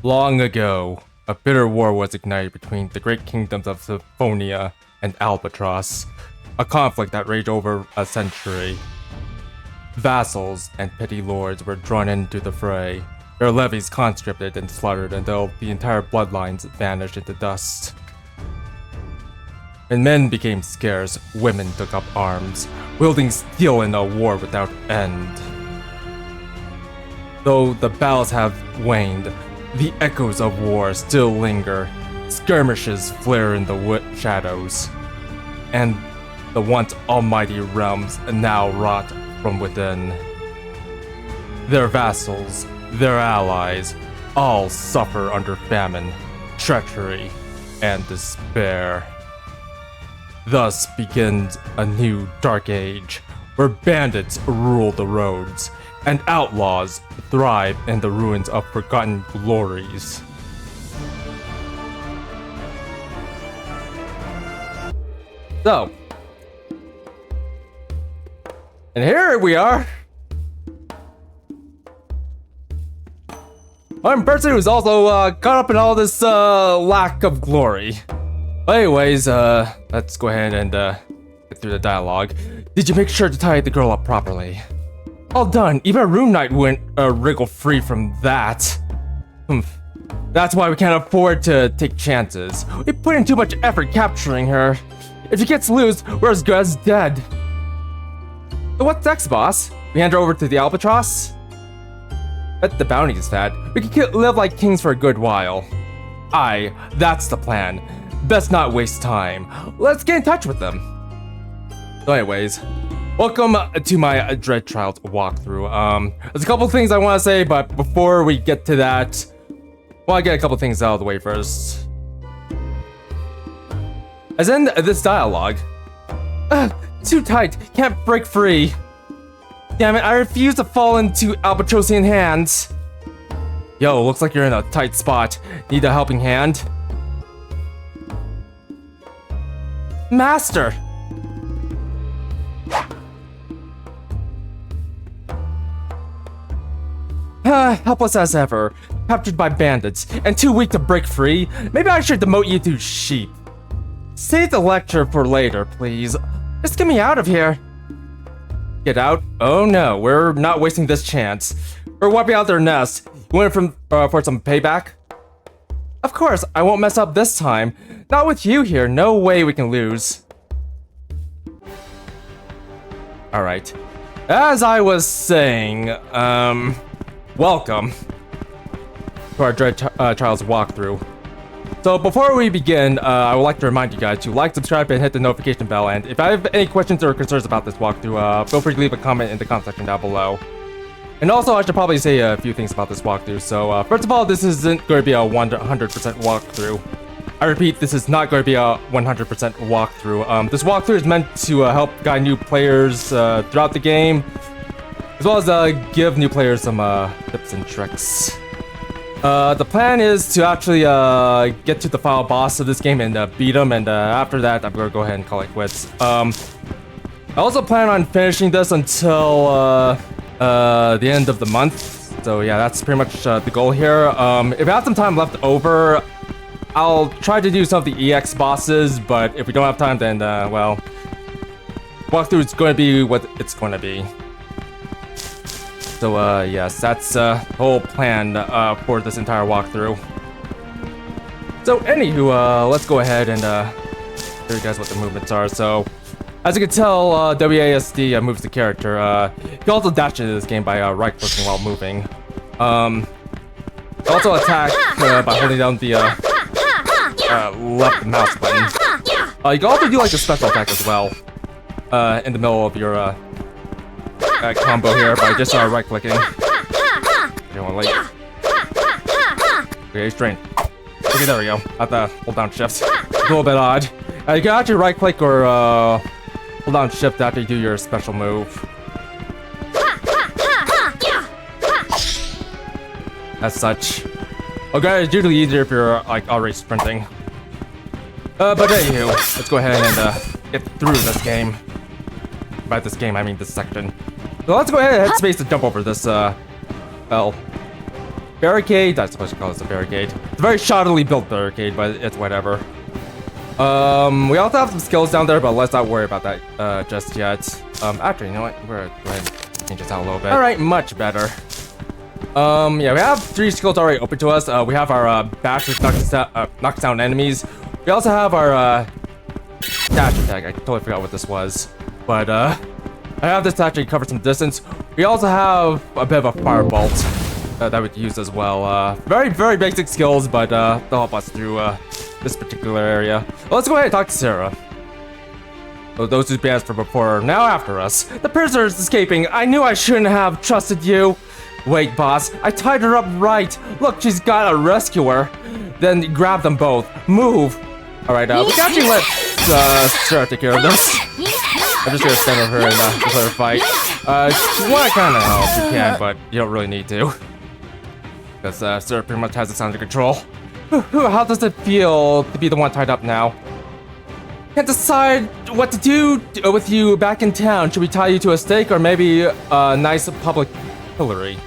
Long ago, a bitter war was ignited between the great kingdoms of Symphonia and Albatross, a conflict that raged over a century. Vassals and petty lords were drawn into the fray, their levies conscripted and slaughtered until the entire bloodlines vanished into dust. When men became scarce, women took up arms, wielding steel in a war without end. Though the battles have waned, the echoes of war still linger. Skirmishes flare in the shadows, and the once almighty realms now rot from within. Their vassals, their allies, all suffer under famine, treachery, and despair. Thus begins a new dark age, where bandits rule the roads, and outlaws thrive in the ruins of forgotten glories. So, and here we are. I'm a person who's also caught up in all this lack of glory. But anyways, let's go ahead and get through the dialogue. Did you make sure to tie the girl up properly? All done. Even a room knight wouldn't wriggle free from that. That's why we can't afford to take chances. We put in too much effort capturing her. If she gets loose, we're as good as dead. So what's next, boss? We hand her over to the Albatross? Bet the bounty is fat. We can live like kings for a good while. Aye, that's the plan. Best not waste time. Let's get in touch with them. So anyways, welcome to my Dread Trials walkthrough. There's a couple things I want to say, but before we get to that, I want to get a couple things out of the way first. As in this dialogue. Too tight, can't break free. Damn it, I refuse to fall into Albatrossian hands. Yo, looks like you're in a tight spot. Need a helping hand? Master! Helpless as ever, captured by bandits, and too weak to break free. Maybe I should demote you to sheep. Save the lecture for later, please. Just get me out of here. Get out? Oh no, we're not wasting this chance. We're wiping out their nest. You want it for some payback? Of course, I won't mess up this time. Not with you here, no way we can lose. Alright. As I was saying, welcome to our Dread Trials walkthrough. So before we begin, I would like to remind you guys to like, subscribe, and hit the notification bell. And if I have any questions or concerns about this walkthrough, feel free to leave a comment in the comment section down below. And also, I should probably say a few things about this walkthrough. So first of all, this isn't going to be a 100% walkthrough. I repeat, this is not going to be a 100% walkthrough. This walkthrough is meant to help guide new players throughout the game, as well as give new players some tips and tricks. The plan is to actually get to the final boss of this game and beat him, and after that, I'm gonna go ahead and call it quits. I also plan on finishing this until the end of the month. So yeah, that's pretty much the goal here. If I have some time left over, I'll try to do some of the EX bosses, but if we don't have time, then well, walkthrough is going to be what it's going to be. So yes, that's the whole plan for this entire walkthrough. So anywho, let's go ahead and show you guys what the movements are. So as you can tell, WASD moves the character. You can also dash into this game by right-clicking while moving. Also attack by holding down the left mouse button. You can also do like a special attack as well in the middle of your combo here by just right-clicking. Okay, strain. Okay, there we go. I have to hold down shift. It's a little bit odd. You can actually right-click or hold down shift after you do your special move. As such. Okay, it's usually easier if you're like already sprinting. But anywho, let's go ahead and get through this game. By this game, I mean this section. So let's go ahead and hit space to jump over this L. barricade. That's supposed to call this a barricade. It's a very shoddily built barricade, but it's whatever. We also have some skills down there, but let's not worry about that just yet. Actually, you know what? We're gonna go ahead and change this out a little bit. All right, much better. Yeah, we have 3 skills already open to us. We have our bash, which knocks down enemies. We also have our dash attack. I totally forgot what this was, but I have this to actually cover some distance. We also have a bit of a firebolt that we can use as well. Very, very basic skills, but they'll help us through this particular area. Well, let's go ahead and talk to Sarah. So those whose bands from before are now after us. The prisoner is escaping. I knew I shouldn't have trusted you. Wait, boss. I tied her up right. Look, she's got a rescuer. Then grab them both. Move. All right, we can actually let Sarah take care of this. I'm just gonna stand over her and just let her fight. If you wanna kinda help, you can, but you don't really need to. Because Sarah pretty much has this under control. How does it feel to be the one tied up now? Can't decide what to do with you back in town. Should we tie you to a stake or maybe a nice public pillory?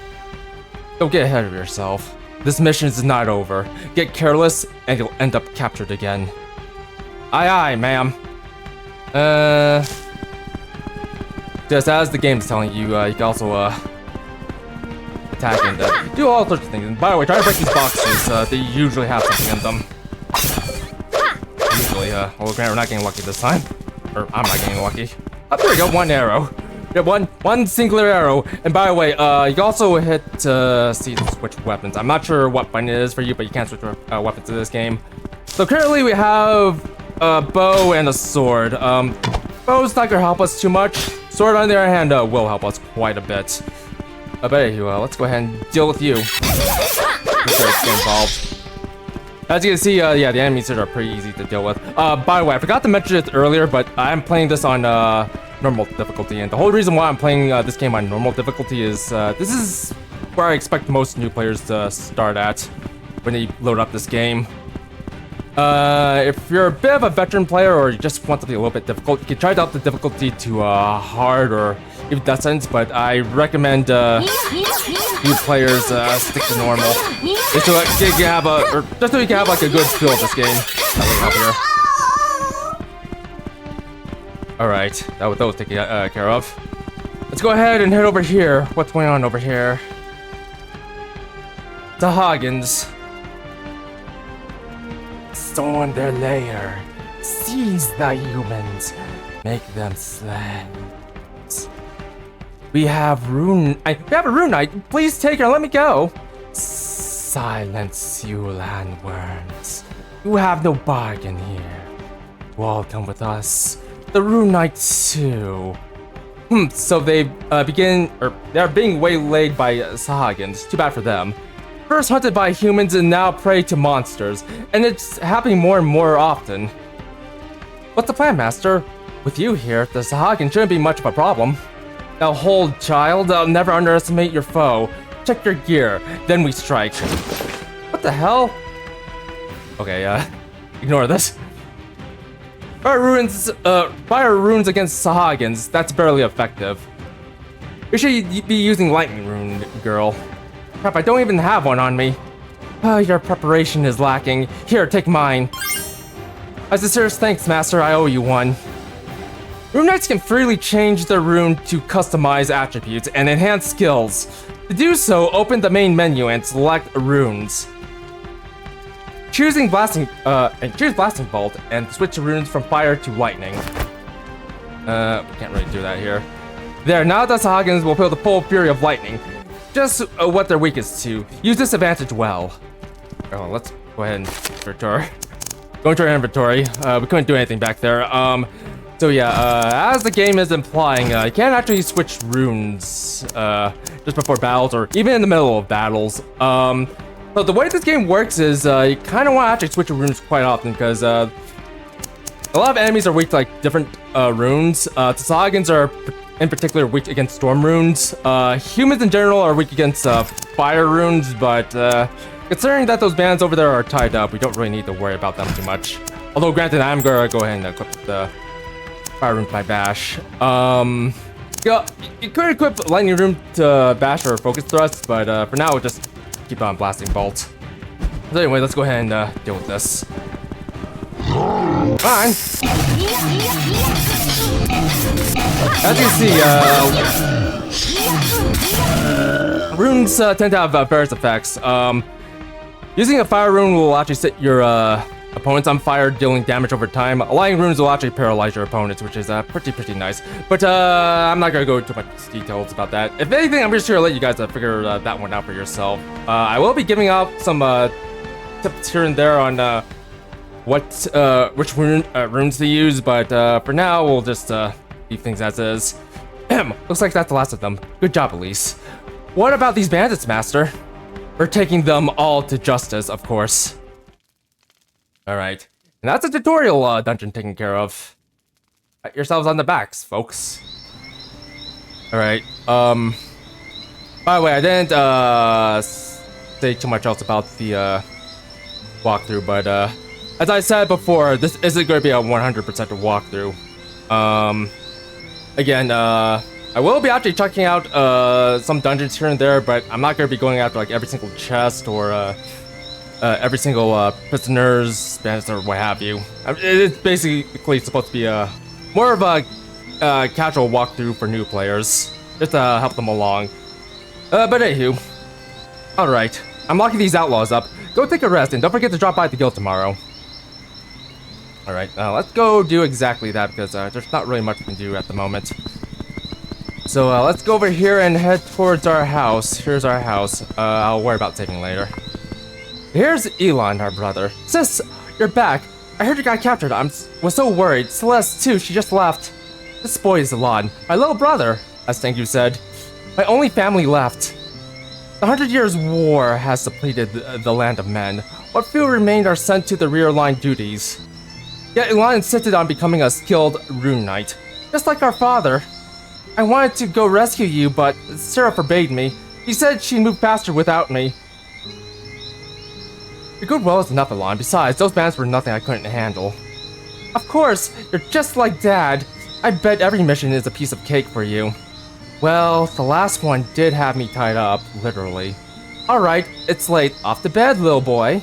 Don't get ahead of yourself. This mission is not over. Get careless and you'll end up captured again. Aye aye, ma'am. Just as the game's telling you, you can also attack and do all sorts of things. And by the way, try to break these boxes. They usually have something in them. Usually, well, we're not getting lucky this time. Or I'm not getting lucky. Oh, there we go, 1 arrow. Yeah, one singular arrow. And by the way, you can also hit switch weapons. I'm not sure what button it is for you, but you can't switch weapons in this game. So currently we have a bow and a sword. Bow's not gonna help us too much. Sword, on the other hand, will help us quite a bit. But anyway, let's go ahead and deal with you. Get involved. As you can see, yeah, the enemies here are pretty easy to deal with. By the way, I forgot to mention it earlier, but I'm playing this on normal difficulty, and the whole reason why I'm playing this game on normal difficulty is this is where I expect most new players to start at when they load up this game. If you're a bit of a veteran player or you just want something a little bit difficult, you can try to up the difficulty to hard or even death sentence, but I recommend new players stick to normal. Just so you can have like a good feel of this game. That would help here. Alright, that was taken care of. Let's go ahead and head over here. What's going on over here? The Hagens. Storm their lair. Seize the humans. Make them slaves. We have a rune knight. Please take her. Let me go. Silence, you landworms. You have no bargain here. Welcome with us. The rune knight too. So they're being waylaid by Sahagins. Too bad for them. First hunted by humans and now prey to monsters, and it's happening more and more often. What's the plan, Master? With you here, the Sahagin shouldn't be much of a problem. Now hold, child. I'll never underestimate your foe. Check your gear, then we strike. What the hell? Okay, ignore this. Fire runes against Sahagins. That's barely effective. You should be using lightning rune, girl. Crap, I don't even have one on me. Your preparation is lacking. Here, take mine. As a serious thanks, Master, I owe you one. Rune Knights can freely change their rune to customize attributes and enhance skills. To do so, open the main menu and select runes. Choose Blasting Bolt and switch runes from fire to lightning. We can't really do that here. There, now the Sahagins will feel the full fury of lightning. Just what they're weakest to. Use this advantage well. Oh, let's go ahead and inventory. Go into our inventory. We couldn't do anything back there. So yeah, as the game is implying, you can't actually switch runes just before battles or even in the middle of battles. So the way this game works is you kind of want to actually switch your runes quite often because a lot of enemies are weak to like different runes. The Sahagins are in particular weak against storm runes. Humans in general are weak against fire runes, but considering that those bands over there are tied up, we don't really need to worry about them too much. Although granted, I'm gonna go ahead and equip the fire rune by bash. Yeah, you could equip lightning rune to bash or focus thrust, but for now we'll just keep on blasting Bolt. So anyway, let's go ahead and deal with this. Fine. As you see, runes tend to have various effects. Using a fire rune will actually set your opponents on fire, dealing damage over time. Lighting runes will actually paralyze your opponents, which is pretty nice. But I'm not gonna go into much details about that. If anything, I'm just here to let you guys figure that one out for yourself. I will be giving out some tips here and there on which runes to use, but for now, we'll just leave things as is. Looks like that's the last of them. Good job, Elise. What about these bandits, Master? We're taking them all to justice, of course. Alright. And that's a tutorial dungeon taken care of. Pat yourselves on the backs, folks. Alright, by the way, I didn't say too much else about the walkthrough, but as I said before, this isn't going to be a 100% walkthrough. Again, I will be actually checking out some dungeons here and there, but I'm not going to be going after like every single chest or every single prisoners, bandits, or what have you. It's basically supposed to be more of a casual walkthrough for new players, just to help them along. But anywho, alright, I'm locking these outlaws up. Go take a rest, and don't forget to drop by the guild tomorrow. Alright, let's go do exactly that, because there's not really much we can do at the moment. So let's go over here and head towards our house. Here's our house. I'll worry about saving later. Here's Elon, our brother. Sis, you're back. I heard you got captured. Was so worried. Celeste, too, she just left. This boy is Elon, my little brother, as Tengu said. My only family left. The 100 Years' War has depleted the land of men. What few remained are sent to the rear line duties. Yet Elon insisted on becoming a skilled rune knight, just like our father. I wanted to go rescue you, but Sarah forbade me. She said she'd move faster without me. Your goodwill is enough, Elon. Besides, those bands were nothing I couldn't handle. Of course, you're just like Dad. I bet every mission is a piece of cake for you. Well, the last one did have me tied up, literally. Alright, it's late. Off to bed, little boy.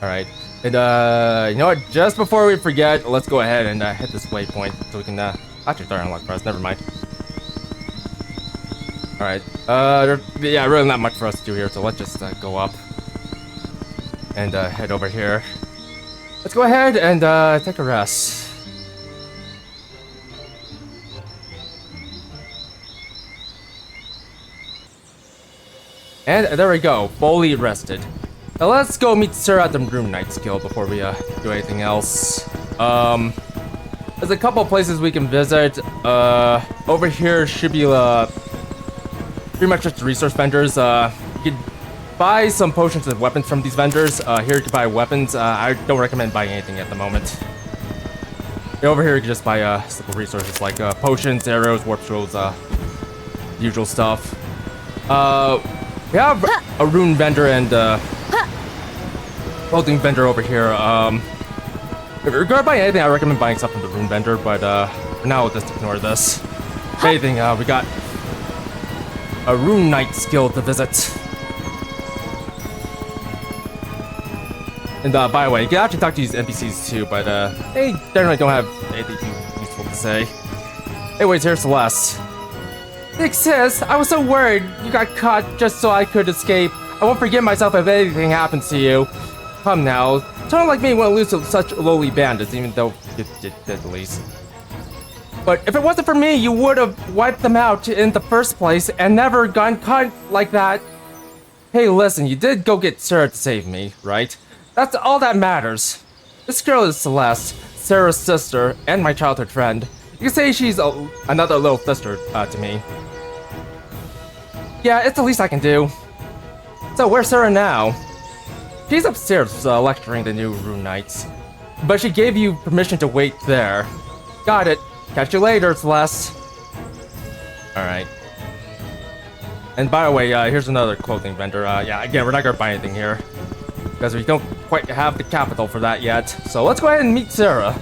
Alright, and you know what? Just before we forget, let's go ahead and hit this waypoint so we can actually start unlock for us. Never mind. Alright, yeah, really not much for us to do here, so let's just go up and head over here. Let's go ahead and take a rest. And there we go, fully rested. Now let's go meet Sarah at the Rune Knights Guild before we do anything else. There's a couple places we can visit. Over here should be pretty much just resource vendors. You can buy some potions and weapons from these vendors. Here you can buy weapons. I don't recommend buying anything at the moment. Over here you can just buy simple resources like potions, arrows, warp shields, usual stuff. We have a rune vendor and clothing vendor over here. If you're gonna buy anything, I recommend buying stuff from the rune vendor, but for now we'll just ignore this. If anything, we got a Rune Knights Guild to visit. And by the way, you can actually talk to these NPCs too, but they generally don't have anything too useful to say. Anyways, here's Celeste. Big sis, I was so worried you got caught just so I could escape. I won't forgive myself if anything happens to you. Come now, someone like me won't lose to such lowly bandits, even though you did at least. But if it wasn't for me, you would have wiped them out in the first place and never gotten caught like that. Hey, listen, you did go get Sarah to save me, right? That's all that matters. This girl is Celeste, Sarah's sister, and my childhood friend. You can say she's another little sister to me. Yeah, it's the least I can do. So where's Sarah now? She's upstairs lecturing the new Rune Knights. But she gave you permission to wait there. Got it. Catch you later, Celeste. Alright. And by the way, here's another clothing vendor. Yeah, again, we're not gonna buy anything here, because we don't quite have the capital for that yet. So let's go ahead and meet Sarah.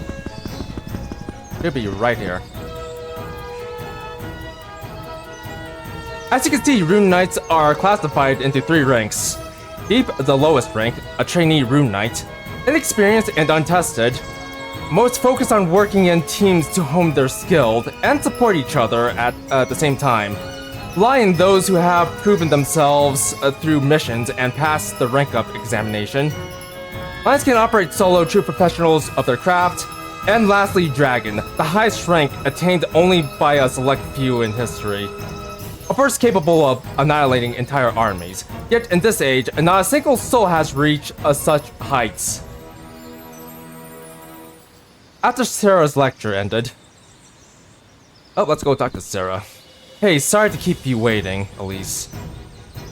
She'll be right here. As you can see, Rune Knights are classified into 3 ranks. Deep, the lowest rank, a trainee Rune Knight. Inexperienced and untested. Most focus on working in teams to hone their skills and support each other at the same time. Lion those who have proven themselves through missions and passed the rank up examination. Lions can operate solo, true professionals of their craft. And lastly, Dragon, the highest rank attained only by a select few in history. A force capable of annihilating entire armies. Yet in this age, not a single soul has reached such heights. After Sarah's lecture ended... Oh, let's go talk to Sarah. Hey, sorry to keep you waiting, Elise.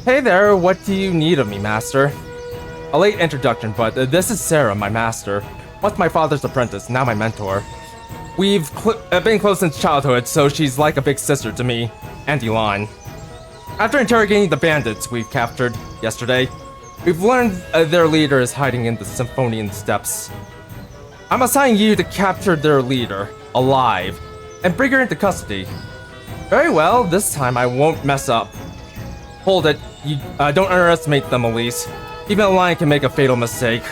Hey there, what do you need of me, Master? A late introduction, but this is Sarah, my master. Once my father's apprentice, now my mentor. We've been close since childhood, so she's like a big sister to me, and Elon. After interrogating the bandits we've captured yesterday, we've learned their leader is hiding in the Symphonian Steppes. I'm assigning you to capture their leader, alive, and bring her into custody. Very well, this time I won't mess up. Hold it, you don't underestimate them, Elise. Even a lion can make a fatal mistake.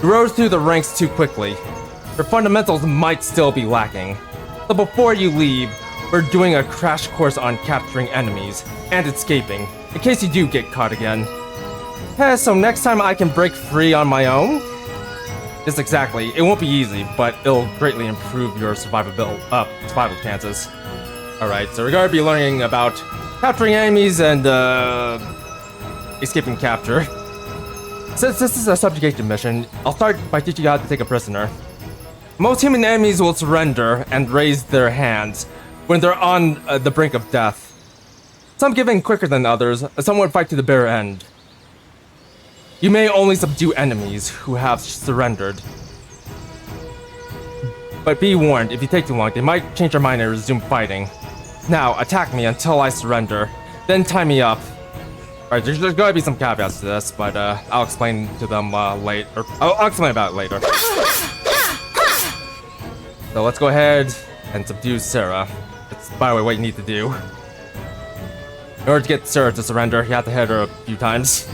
You rose through the ranks too quickly. Your fundamentals might still be lacking. So before you leave, we're doing a crash course on capturing enemies and escaping, in case you do get caught again. So next time I can break free on my own? Yes, exactly. It won't be easy, but it'll greatly improve your survival chances. Alright, so we're going to be learning about capturing enemies and escaping capture. Since this is a subjugation mission, I'll start by teaching you how to take a prisoner. Most human enemies will surrender and raise their hands when they're on the brink of death. Some give in quicker than others, some would fight to the bitter end. You may only subdue enemies who have surrendered. But be warned, if you take too long, they might change their mind and resume fighting. Now, attack me until I surrender, then tie me up. Alright, there's gotta be some caveats to this, but I'll explain to them later. I'll explain about it later. So let's go ahead and subdue Sarah. That's, by the way, what you need to do. In order to get Sarah to surrender, you have to hit her a few times.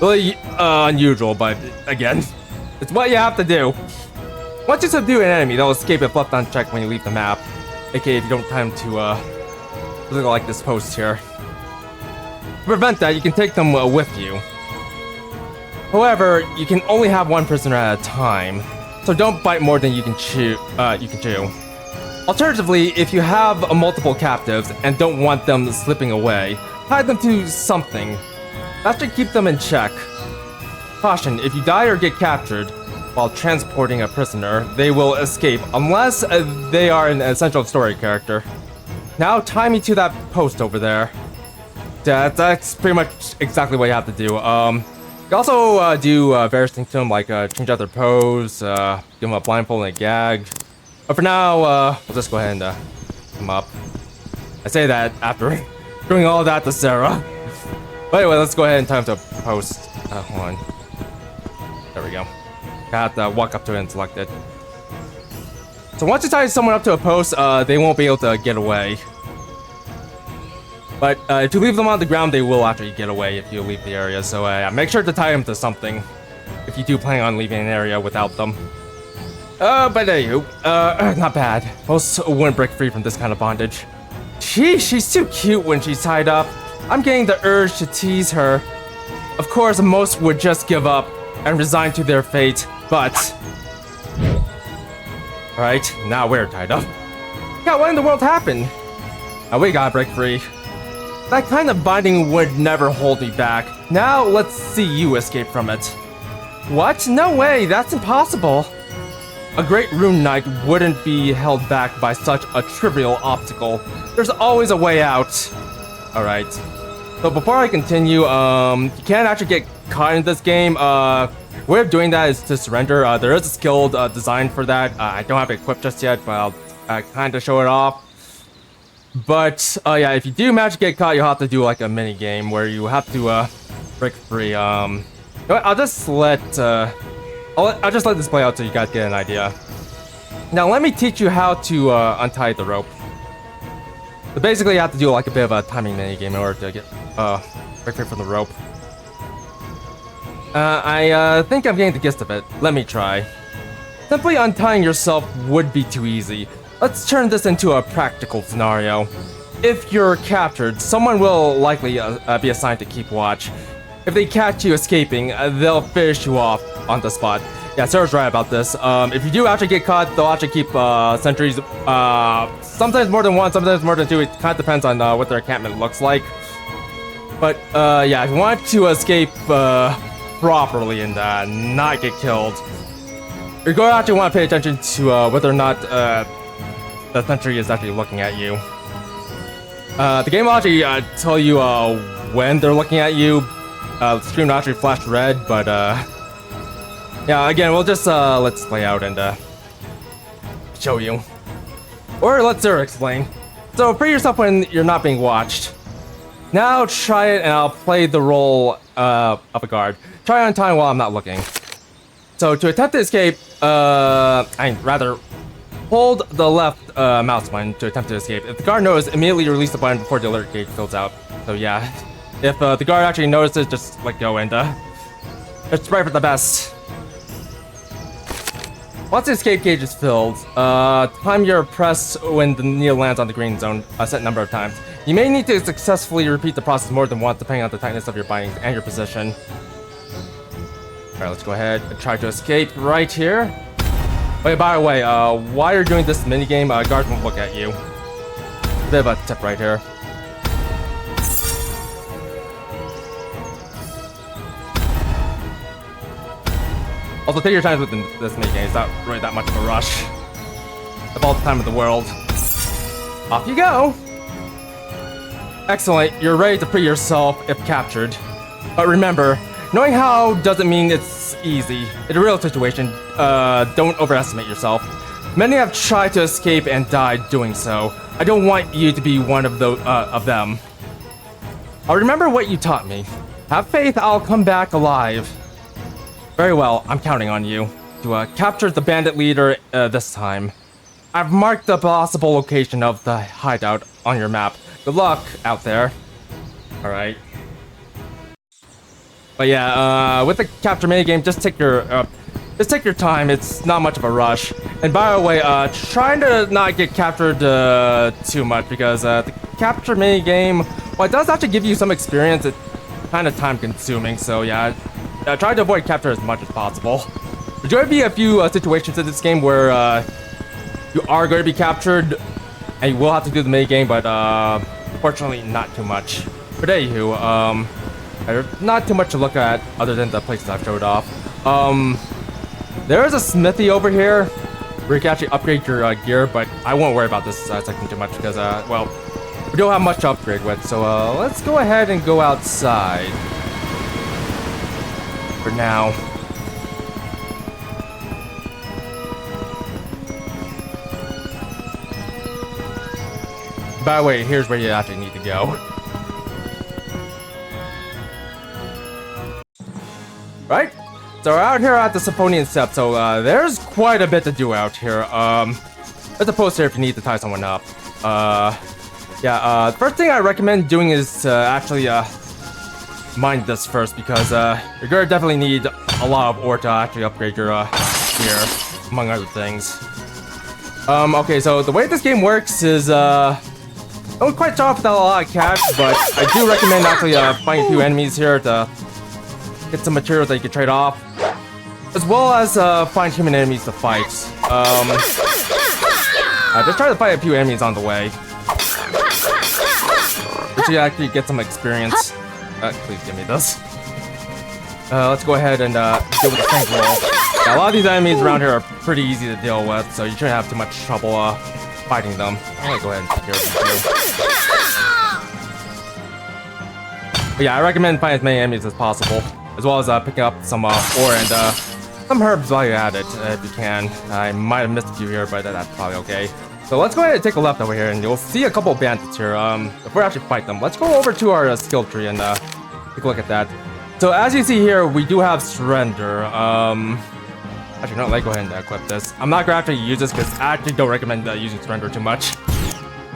Really unusual, but again, it's what you have to do. Once you subdue an enemy, they'll escape if left unchecked when you leave the map. AKA if you don't time to look like this post here. To prevent that, you can take them with you. However, you can only have one prisoner at a time, so don't bite more than you can chew. Alternatively, if you have multiple captives and don't want them slipping away, tie them to something. That should keep them in check. Caution, if you die or get captured while transporting a prisoner, they will escape unless they are an essential story character. Now tie me to that post over there. That's pretty much exactly what you have to do. You also do various things to them, like change out their pose, give them a blindfold and a gag. But for now, we'll just go ahead and come up. I say that after doing all that to Sarah. But anyway, let's go ahead and time to post. Hold on. There we go. I have to walk up to it and select it. So once you tie someone up to a post, they won't be able to get away. But if you leave them on the ground, they will actually get away if you leave the area. So make sure to tie them to something if you do plan on leaving an area without them. But anywho, not bad. Most wouldn't break free from this kind of bondage. Sheesh, she's too cute when she's tied up. I'm getting the urge to tease her. Of course, most would just give up and resign to their fate, but... Alright, now we're tied up. Yeah, what in the world happened? Now we gotta break free. That kind of binding would never hold me back. Now let's see you escape from it. What? No way, that's impossible. A great Rune Knight wouldn't be held back by such a trivial obstacle. There's always a way out. Alright. So before I continue, you can't actually get caught in this game. Way of doing that is to surrender. There is a skill designed for that. I don't have it equipped just yet, but I'll kind of show it off. But yeah, if you do manage to get caught, you'll have to do like a mini game where you have to break free. I'll just let this play out so you guys get an idea. Now let me teach you how to untie the rope. So basically, you have to do like a bit of a timing mini game in order to get break free from the rope. I think I'm getting the gist of it. Let me try. Simply untying yourself would be too easy. Let's turn this into a practical scenario. If you're captured, someone will likely be assigned to keep watch. If they catch you escaping, they'll finish you off on the spot. Yeah, Sarah's right about this. If you do actually get caught, they'll actually keep sentries. Sometimes more than one, sometimes more than two. It kind of depends on what their encampment looks like. But yeah, if you want to escape properly and not get killed, you're going to actually want to pay attention to whether or not the sentry is actually looking at you. The game will actually tell you when they're looking at you. The screen will actually flash red, but yeah, again, we'll just let's play out and show you. Or let Sarah explain. So free yourself when you're not being watched. Now try it and I'll play the role of a guard. Try on time while I'm not looking. So to attempt to escape, rather hold the left mouse button to attempt to escape. If the guard notices, immediately release the button before the alert gauge fills out. So yeah, if the guard actually notices, just let go and just pray for the best. Once the escape gauge is filled, time your press when the needle lands on the green zone a set number of times. You may need to successfully repeat the process more than once depending on the tightness of your bindings and your position. Alright, let's go ahead and try to escape right here. Wait, by the way, while you're doing this minigame, guards won't look at you. A bit of a tip right here. Also, take your time with this minigame. It's not really that much of a rush. Have all the time in the world. Off you go! Excellent, you're ready to free yourself if captured. But remember, knowing how doesn't mean it's easy. In a real situation, don't overestimate yourself. Many have tried to escape and died doing so. I don't want you to be one of them. I'll remember what you taught me. Have faith I'll come back alive. Very well, I'm counting on you to capture the bandit leader this time. I've marked the possible location of the hideout on your map. Good luck out there. Alright. But yeah, with the capture minigame, just take your time. It's not much of a rush. And by the way, trying to not get captured too much because the capture minigame, well, it does actually give you some experience. It's kind of time consuming, so yeah, try to avoid capture as much as possible. There's going to be a few situations in this game where you are going to be captured and you will have to do the minigame, but fortunately not too much. But anywho, there's not too much to look at other than the places I've showed off. There is a smithy over here where you can actually upgrade your gear, but I won't worry about this section too much because, well, we don't have much to upgrade with. So let's go ahead and go outside for now. By the way, here's where you actually need to go. Right? So we're out here at the Symphonian Steps, so there's quite a bit to do out here. There's a poster if you need to tie someone up. The first thing I recommend doing is actually mine this first because you're gonna definitely need a lot of ore to actually upgrade your gear, among other things. Okay, so the way this game works is I don't quite start off without a lot of cash, but I do recommend actually finding a few enemies here to get some materials that you can trade off, as well as find human enemies to fight. Just try to fight a few enemies on the way. You actually get some experience. Please give me this. Let's go ahead and deal with the tank roll. Yeah, a lot of these enemies around here are pretty easy to deal with, so you shouldn't have too much trouble fighting them. I'm gonna go ahead and take care of them too. But yeah, I recommend finding as many enemies as possible, as well as picking up some ore and some herbs while you're at it, if you can. I might have missed a few here, but that's probably okay. So let's go ahead and take a left over here, and you'll see a couple of bandits here. Before we actually fight them, let's go over to our skill tree and take a look at that. So as you see here, we do have surrender. Actually, no, let's go ahead and equip this. I'm not gonna actually use this because I actually don't recommend using surrender too much.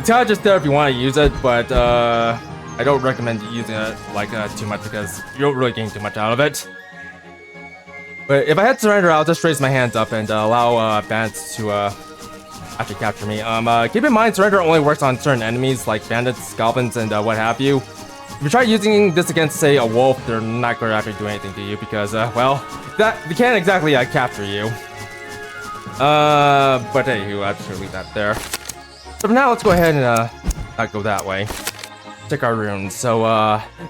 It's kind of just there if you want to use it, but I don't recommend using it like too much because you don't really gain too much out of it. But if I hit surrender, I'll just raise my hands up and allow bandits to actually capture me. Keep in mind, surrender only works on certain enemies like bandits, goblins, and what have you. If you try using this against, say, a wolf, they're not going to actually do anything to you because, well, they can't exactly capture you. But anywho, I'll just leave that there. So for now, let's go ahead and not go that way. Check our runes. So,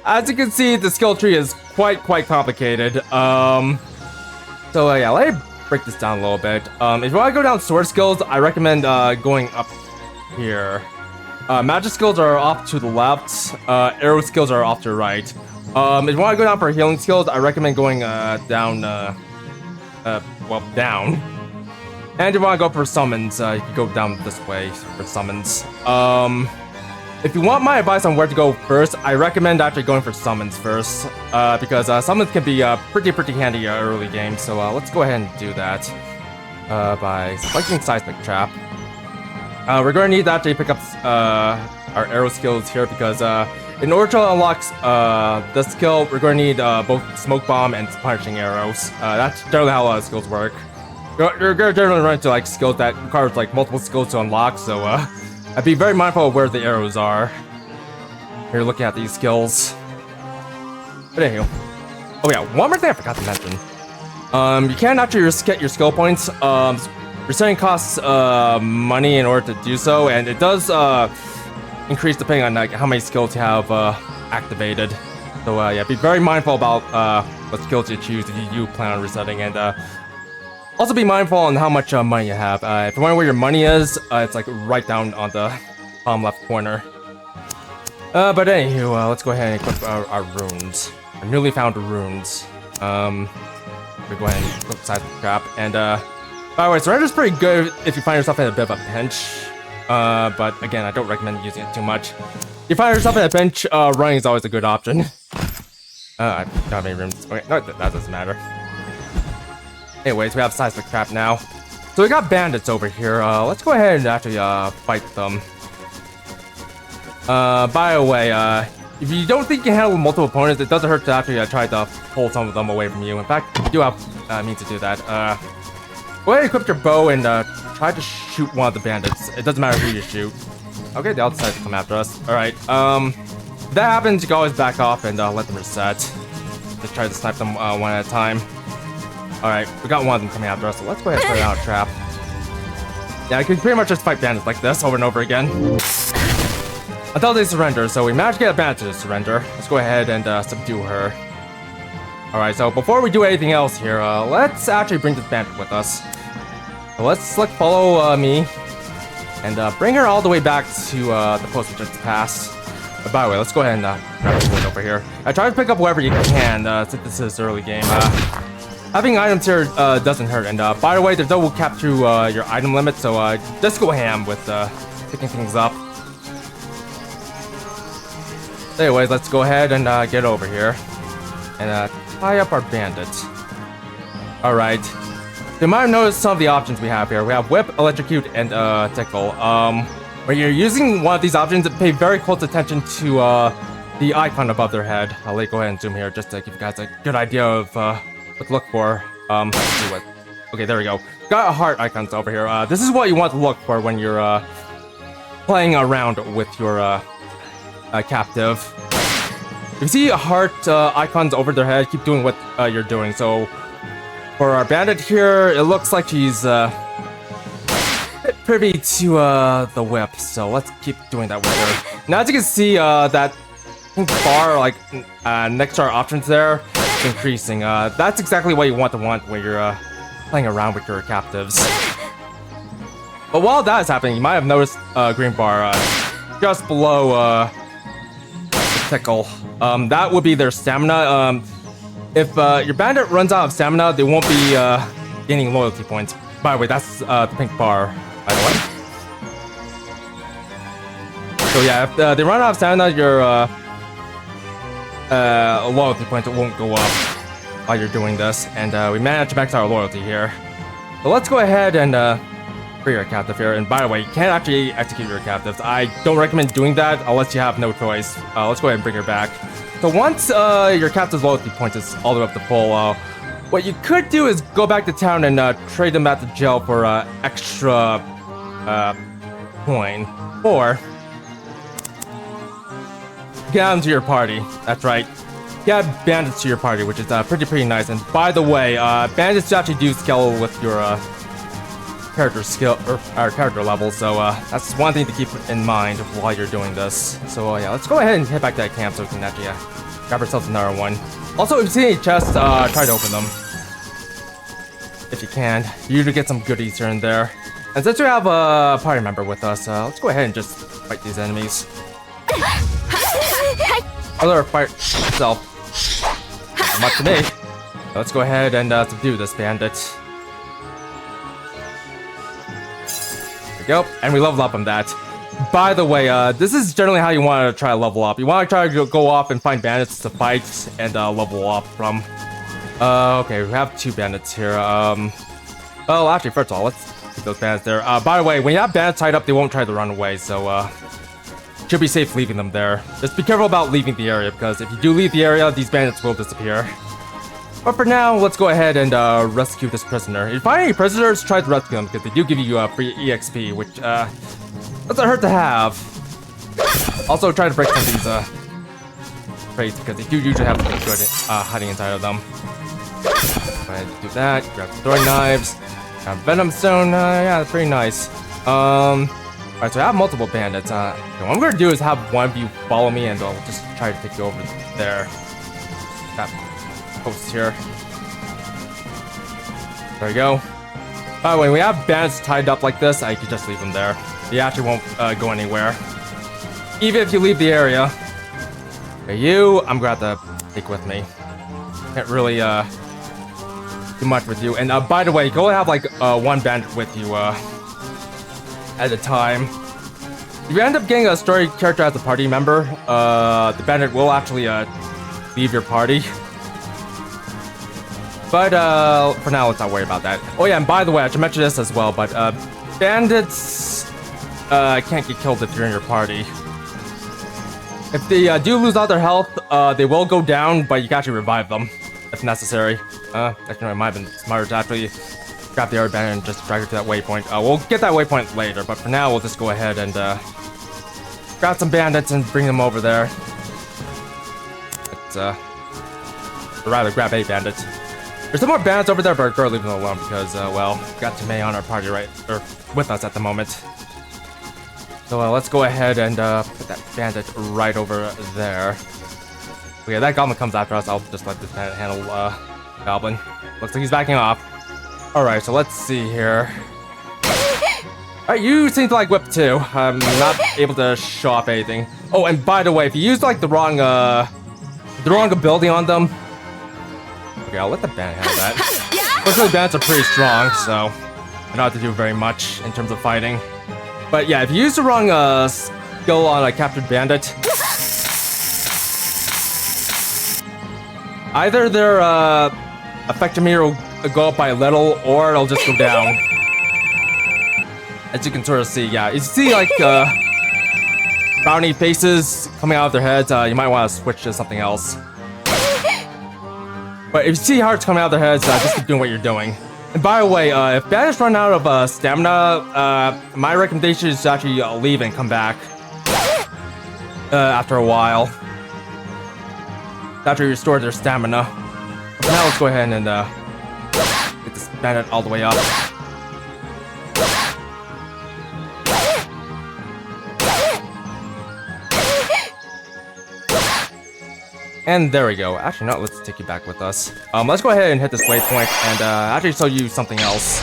as you can see, the skill tree is quite complicated. So yeah, let me break this down a little bit. If you want to go down sword skills, I recommend going up here. Magic skills are off to the left. Arrow skills are off to the right. If you want to go down for healing skills, I recommend going down. Well, down. And if you want to go for summons, you can go down this way for summons. If you want my advice on where to go first, I recommend actually going for summons first, because summons can be pretty handy early game. So let's go ahead and do that by selecting Seismic Trap. We're going to need that to pick up our arrow skills here because in order to unlock this skill, we're going to need both Smoke Bomb and Punishing Arrows. That's generally how a lot of skills work. You're going to generally run into like skills that requires like multiple skills to unlock, so I'd be very mindful of where the arrows are. You're looking at these skills. But anywho. Oh yeah, one more thing I forgot to mention. You can actually get your skill points. Resetting costs money in order to do so, and it does increase depending on like how many skills you have activated. So yeah, be very mindful about what skills you choose if you do plan on resetting, and also be mindful on how much money you have. If you wonder where your money is, it's like right down on the bottom left corner. But anywho, let's go ahead and equip our runes. Our newly found runes. We'll go ahead and equip Seismic Trap. And by the way, surrender's pretty good if you find yourself in a bit of a pinch. But again, I don't recommend using it too much. If you find yourself in a pinch, running is always a good option. I don't have any runes. Okay, no, that doesn't matter. Anyways, we have Seismic Trap now. So we got bandits over here. Let's go ahead and actually fight them. By the way, if you don't think you can handle multiple opponents, it doesn't hurt to actually try to pull some of them away from you. In fact, you do have means to do that. Go ahead and equip your bow and try to shoot one of the bandits. It doesn't matter who you shoot. Okay, they all decide to come after us. Alright, if that happens, you can always back off and let them reset. Just try to snipe them one at a time. Alright, we got one of them coming after us, so let's go ahead and put out a trap. Yeah, I can pretty much just fight bandits like this over and over again. Until they surrender, so we managed to get a bandit to surrender. Let's go ahead and subdue her. Alright, so before we do anything else here, let's actually bring this bandit with us. So let's select follow me, and bring her all the way back to the post we just passed. By the way, let's go ahead and grab the wood over here. Try to pick up wherever you can, since this is early game. Having items here doesn't hurt, and by the way, there's no cap through your item limit, so just go ham with picking things up. Anyways, let's go ahead and get over here and tie up our bandits. Alright. You might have noticed some of the options we have here. We have Whip, Electrocute, and Tickle. When you're using one of these options, pay very close attention to the icon above their head. I'll go ahead and zoom here just to give you guys a good idea of what to look for. Let's see what. Okay, there we go. Got heart icons over here. This is what you want to look for when you're playing around with your captive. If you see heart icons over their head, keep doing what you're doing. So for our bandit here, it looks like she's privy to the whip. So let's keep doing that with her. Now, as you can see, that pink bar like next to our options there, increasing. That's exactly what you want when you're playing around with your captives. But while that is happening, you might have noticed a green bar just below the tickle. That would be their stamina. If your bandit runs out of stamina, they won't be gaining loyalty points. By the way, that's the pink bar, by the way. So yeah, if they run out of stamina, your loyalty points won't go up while you're doing this, and we managed to max our loyalty here. So let's go ahead and for your captive here. And by the way, you can't actually execute your captives. I don't recommend doing that unless you have no choice. Let's go ahead and bring her back. So once your captive's loyalty point is all the way up to full, what you could do is go back to town and trade them at the jail for extra coin. Or get them to your party. That's right. Get bandits to your party, which is pretty nice. And by the way, bandits actually do scale with your character skill or character level, so that's one thing to keep in mind while you're doing this. So yeah, let's go ahead and head back to that camp so we can actually grab ourselves another one. Also, if you see any chests, try to open them if you can. You usually get some goodies here and there. And since we have a party member with us, let's go ahead and just fight these enemies. Other fight itself. Not much to me. Let's go ahead and subdue this bandit. There we go, and we level up on that. By the way, this is generally how you want to try to level up. You want to try to go off and find bandits to fight and level up from. Okay, we have 2 bandits here. Well, actually, first of all, let's keep those bandits there. By the way, when you have bandits tied up, they won't try to run away, so should be safe leaving them there. Just be careful about leaving the area, because if you do leave the area, these bandits will disappear. But for now, let's go ahead and rescue this prisoner. If you find any prisoners, try to rescue them, because they do give you free EXP, which doesn't hurt to have. Also, try to break some of these crates, because they do usually have something good hiding inside of them. Go ahead and do that. Grab the throwing knives. Grab venom stone. Yeah, that's pretty nice. Alright, so I have multiple bandits. What I'm gonna do is have one of you follow me, and I'll just try to take you over there. That post here. There we go. By the way, when we have bandits tied up like this, I could just leave them there. They actually won't go anywhere. Even if you leave the area. Okay, you, I'm gonna have to take with me. Can't really do much with you. And by the way, go have like one bandit with you at a time. If you end up getting a story character as a party member, the bandit will actually leave your party. But for now, let's not worry about that. Oh yeah, and by the way, I should mention this as well, but bandits can't get killed if you're in your party. If they do lose all their health, they will go down, but you can actually revive them if necessary. Actually, it might have been smarter to actually grab the other bandit and just drag her to that waypoint. We'll get that waypoint later, but for now, we'll just go ahead and grab some bandits and bring them over there. Let's, or rather, grab a bandit. There's some more bandits over there, but we're leaving them alone because, well, we've got Tomei on our party or with us at the moment. So let's go ahead and put that bandit right over there. Okay, that goblin comes after us. I'll just let this bandit handle goblin. Looks like he's backing off. Alright, so let's see here. Alright, you seem to like whip too. I'm not able to show off anything. Oh, and by the way, if you use like the wrong ability on them. Okay, I'll let the bandit have that. Fortunately, bandits are pretty strong, so I don't have to do very much in terms of fighting. But yeah, if you use the wrong skill on a captured bandit, either their effective meter will go up by a little, or it'll just go down. As you can sort of see, yeah. You see like bounty faces coming out of their heads, you might want to switch to something else. But if you see hearts coming out of their heads, just keep doing what you're doing. And by the way, if bandits run out of stamina, my recommendation is to actually leave and come back after a while. After you restore their stamina. But now let's go ahead and get this bandit all the way up. And there we go. Actually, no, let's take you back with us. Let's go ahead and hit this waypoint and actually show you something else.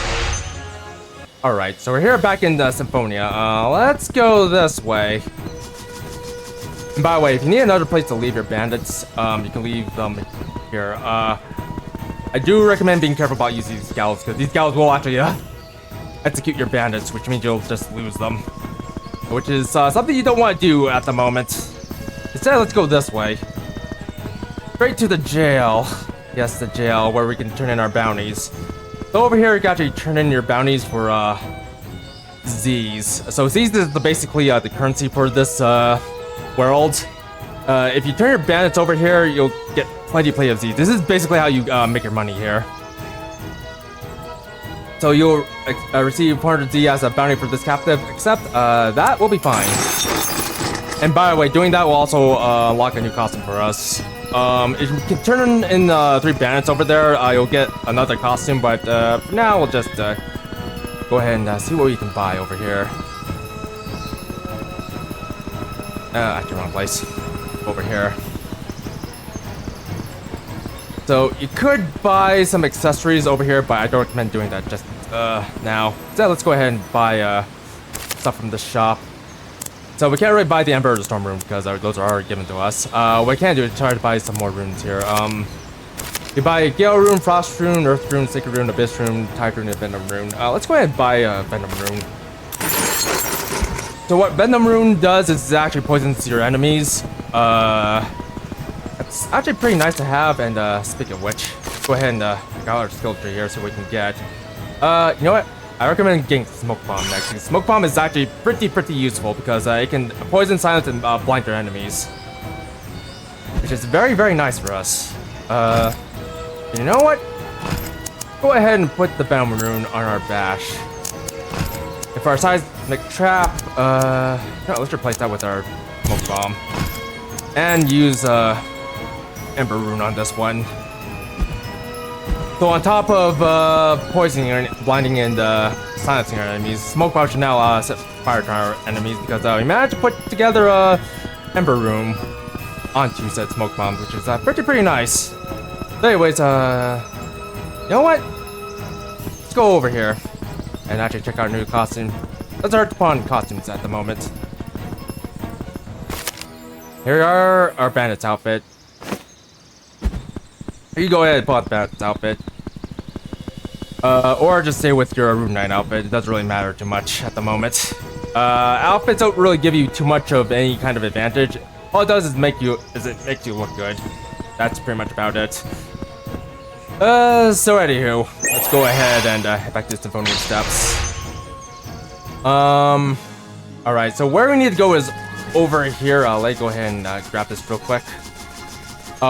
Alright, so we're here back in Symphonia. Let's go this way. And by the way, if you need another place to leave your bandits, you can leave them here. I do recommend being careful about using these gallows, because these gallows will actually execute your bandits, which means you'll just lose them. Which is something you don't want to do at the moment. Instead, let's go this way. Straight to the jail. Yes, the jail, where we can turn in our bounties. So over here, you can actually turn in your bounties for Z's. So Z's is basically the currency for this world. If you turn your bandits over here, you'll get plenty of Z's. This is basically how you make your money here. So you'll receive 400 Z as a bounty for this captive, except that will be fine. And by the way, doing that will also unlock a new costume for us. If you can turn in 3 bandits over there, you'll get another costume, but for now, we'll just go ahead and see what we can buy over here. Actually, wrong place. Over here. So you could buy some accessories over here, but I don't recommend doing that just now. So let's go ahead and buy stuff from the shop. So we can't really buy the Emperor's Storm rune because those are already given to us. What we can do is try to buy some more runes here. You buy Gale rune, Frost rune, Earth rune, Sacred rune, Abyss rune, Tide rune, and Venom rune. Let's go ahead and buy Venom rune. So what Venom rune does is it actually poisons your enemies. It's actually pretty nice to have. And speaking of which, go ahead and got our skill tree here so we can get. You know what? I recommend getting Smoke Bomb next. Smoke Bomb is actually pretty useful because it can poison, silence, and blind your enemies, which is very nice for us. You know what? Go ahead and put the Venom rune on our bash. If our seismic trap, no, let's replace that with our Smoke Bomb, and use Ember rune on this one. So on top of poisoning, blinding, and silencing our enemies, Smoke Bomb should now set fire to our enemies because we managed to put together a Ember rune onto said Smoke Bombs, which is pretty nice. But anyways, you know what? Let's go over here and actually check out our new costume. Let's start upon costumes at the moment. Here are our bandit's outfit. You go ahead and pull out the bandit's outfit. Or just stay with your Rune Knight outfit. It doesn't really matter too much at the moment. Outfits don't really give you too much of any kind of advantage. All it does is it makes you look good. That's pretty much about it. So anywho, let's go ahead and head back to the Symphonian Steps. Alright, so where we need to go is over here. Let's go ahead and grab this real quick.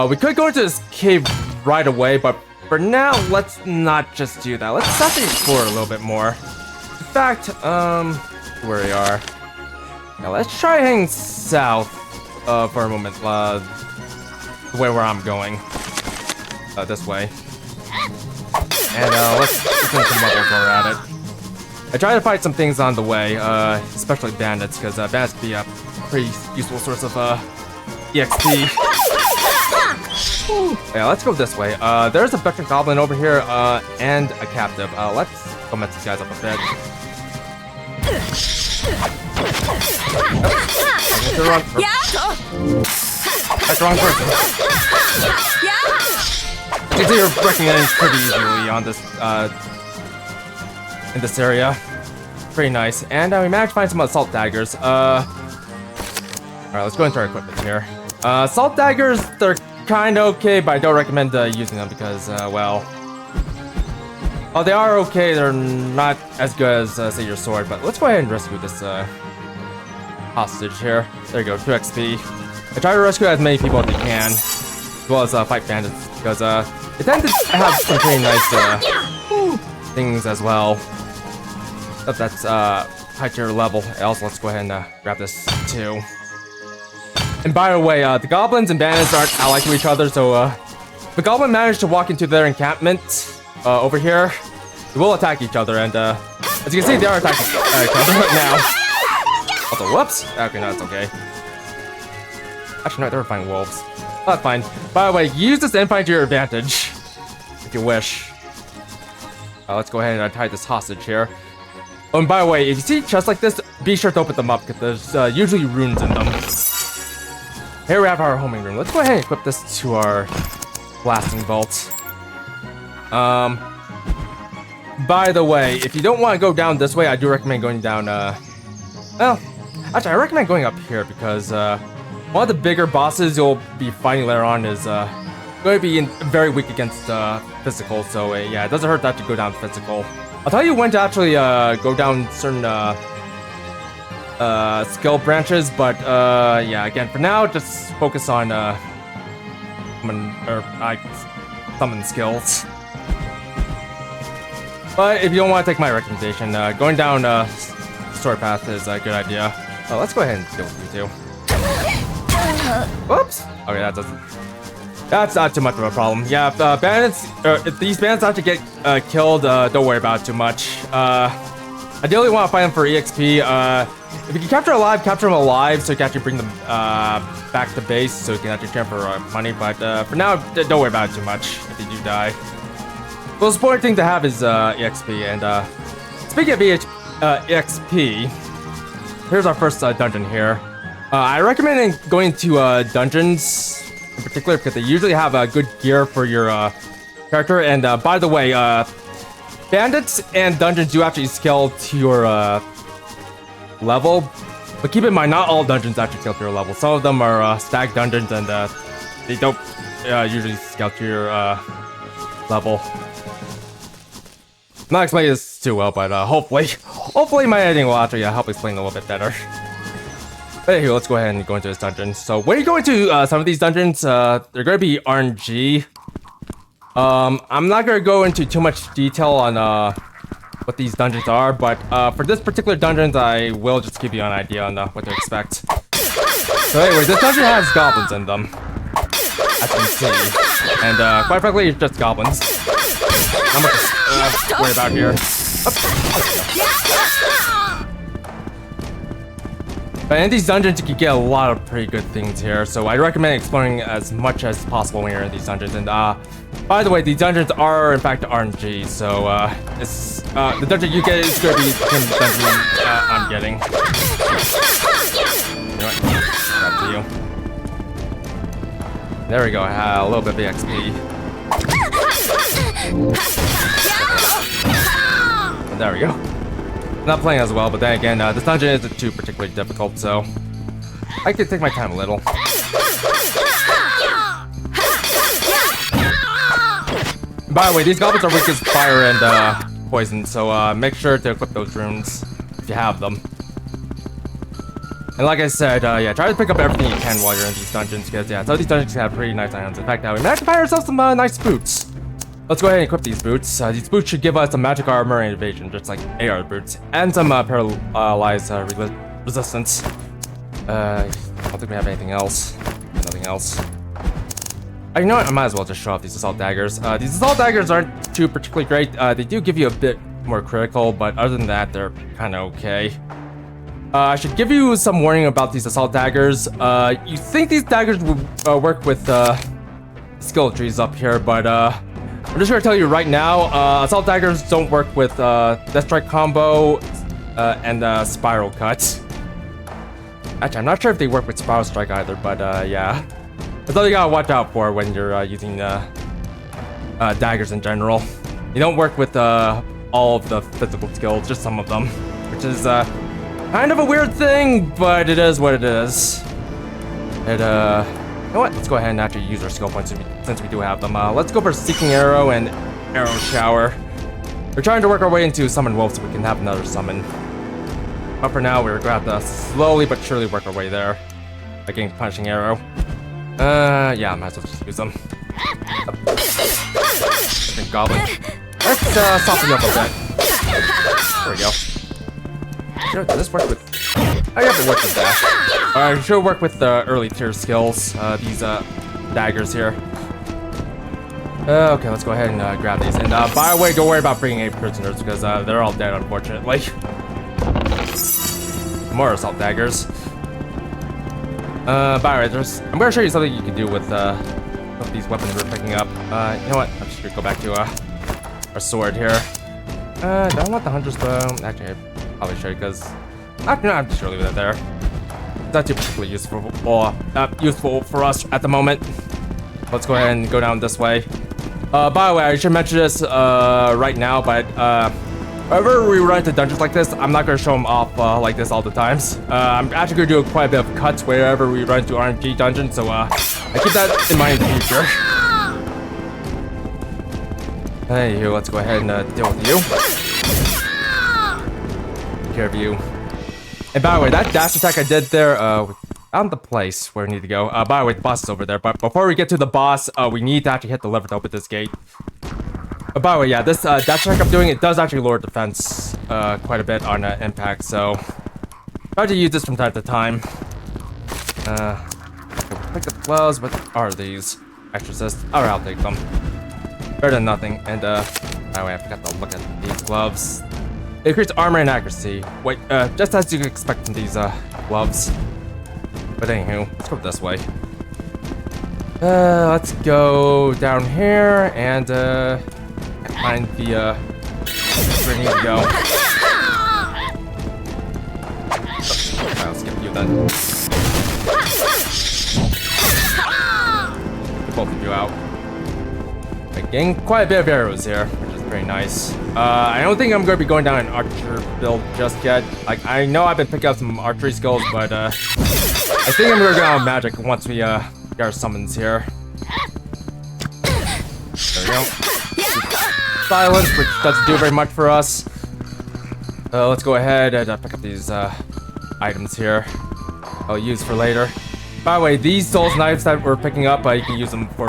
We could go into this cave right away, but for now, let's not just do that. Let's actually explore a little bit more. In fact, where we are. Now let's try heading south for a moment. The way where I'm going. This way. And let's do some levels while we're at it. I try to fight some things on the way, especially bandits, because bandits can be a pretty useful source of EXP. Yeah, let's go this way. There's a veteran goblin over here, and a captive. Let's go mess these guys up a bit. That's the wrong person. You can see you're breaking in pretty easily on this, in this area. Pretty nice. And we managed to find some assault daggers. Alright, let's go into our equipment here. Assault daggers, they're kind of okay, but I don't recommend using them because, well... Oh, they are okay, they're not as good as, say, your sword, but let's go ahead and rescue this, hostage here. There you go, 2 XP. I try to rescue as many people as you can, as well as, fight bandits, because, they tend to have some pretty nice, things as well. But that's, high tier level. Also, let's go ahead and, grab this, too. And by the way, the goblins and bandits aren't allied to each other, so if the goblin managed to walk into their encampment over here, they will attack each other, and as you can see, they are attacking each other right now. Also, whoops! Okay, no, that's okay. Actually, no, they're fighting wolves. That's fine. By the way, use this endpoint to your advantage, if you wish. Let's go ahead and untie this hostage here. Oh, and by the way, if you see chests like this, be sure to open them up, because there's usually runes in them. Here we have our homing room. Let's go ahead and equip this to our blasting bolt. By the way, if you don't want to go down this way, I do recommend going down, well, actually, I recommend going up here because, one of the bigger bosses you'll be fighting later on is, going to be very weak against, physical, so, yeah, it doesn't hurt that to go down physical. I'll tell you when to actually, go down certain, skill branches, but yeah, again, for now, just focus on summon skills. But if you don't want to take my recommendation, going down story path is a good idea. Let's go ahead and deal with you two. Whoops. Okay, that's not too much of a problem. Yeah, if these bandits have to get killed, don't worry about it too much. Ideally, want to fight them for EXP. If you can capture them alive, so you can actually bring them back to base, so you can actually transfer money. But for now, don't worry about it too much if they do die. The most important thing to have is EXP. And speaking of EXP, here's our first dungeon here. I recommend going to dungeons in particular because they usually have good gear for your character. And by the way, bandits and dungeons do actually scale to your level, but keep in mind, not all dungeons actually scale to your level. Some of them are stag dungeons, and they don't usually scale to your level. I'm not explaining this too well, but hopefully my editing will actually help explain a little bit better. But anyway, let's go ahead and go into this dungeon. So when you go into some of these dungeons, they're going to be RNG. I'm not going to go into too much detail on what these dungeons are, but for this particular dungeon, I will just give you an idea on what to expect. So anyway, this dungeon has goblins in them, as you can see, and quite frankly, it's just goblins. Not much to worry about here. But in these dungeons, you can get a lot of pretty good things here, so I recommend exploring as much as possible when you're in these dungeons. And by the way, these dungeons are in fact RNG, so the dungeon you get is going to be the same dungeon I'm getting. You know what? Up to you. There we go. A little bit of the XP. And there we go. Not playing as well, but then again, this dungeon isn't too particularly difficult, so I can take my time a little. By the way, these goblins are weak as fire and poison, so make sure to equip those runes if you have them. And like I said, yeah, try to pick up everything you can while you're in these dungeons, because yeah, some of these dungeons have pretty nice items. In fact, we managed to find ourselves some nice boots. Let's go ahead and equip these boots. These boots should give us some magic armor and evasion, just like AR boots, and some paralyzed resistance. I don't think we have anything else. Nothing else. You know what? I might as well just show off these assault daggers. These assault daggers aren't too particularly great. They do give you a bit more critical, but other than that, they're kind of okay. I should give you some warning about these assault daggers. You think these daggers would work with skill trees up here, but I'm just gonna tell you right now, assault daggers don't work with Death Strike combo and Spiral Cut. Actually, I'm not sure if they work with Spiral Strike either, but yeah. That's all you gotta watch out for when you're using daggers in general. You don't work with all of the physical skills, just some of them, which is kind of a weird thing, but it is what it is. You know what? Let's go ahead and actually use our skill points since we do have them. Let's go for Seeking Arrow and Arrow Shower. We're trying to work our way into Summon Wolf so we can have another summon. But for now, we're gonna have to slowly but surely work our way there by getting Punishing Arrow. Yeah, I might as well just use them. Goblin. Let's soften you up a bit. There we go. Sure, does this work with... I have to work with that. Alright, should work with the early tier skills, these daggers here. Okay, let's go ahead and grab these. And by the way, don't worry about bringing any prisoners because they're all dead, unfortunately. More assault daggers. By the way, I'm gonna show you something you can do with these weapons we're picking up. You know what? I'm just gonna go back to our sword here. Do I want the Hunter's Bow? Actually, I probably should because I'm just gonna leave that there. It's not too particularly useful for us at the moment. Let's go ahead and go down this way. By the way, I should mention this right now, but whenever we run into dungeons like this, I'm not going to show them off like this all the times. I'm actually going to do quite a bit of cuts wherever we run into RNG dungeons, so I keep that in mind in the future. Hey, let's go ahead and deal with you. Take care of you. And by the way, that dash attack I did there, found the place where we need to go. By the way, the boss is over there. But before we get to the boss, we need to actually hit the lever to open this gate. By the way, yeah, this dash attack I'm doing, it does actually lower defense quite a bit on impact. So try to use this from time to time. Pick up gloves. What are these? Exorcist. Alright, I'll take them. Better than nothing. And by the way, I forgot to look at these gloves. Increase armor and accuracy. Wait, just as you can expect from these gloves. But anywho, let's go this way. Let's go down here and find the where we need to go. I'll skip you then. Get both of you out. I'm getting quite a bit of arrows here, which is very nice. I don't think I'm going to be going down an archer build just yet. Like, I know I've been picking up some archery skills, but I think I'm going to go on magic once we get our summons here. There we go. Silence, which doesn't do very much for us. Let's go ahead and pick up these items here. I'll use for later. By the way, these Souls knives that we're picking up, you can use them for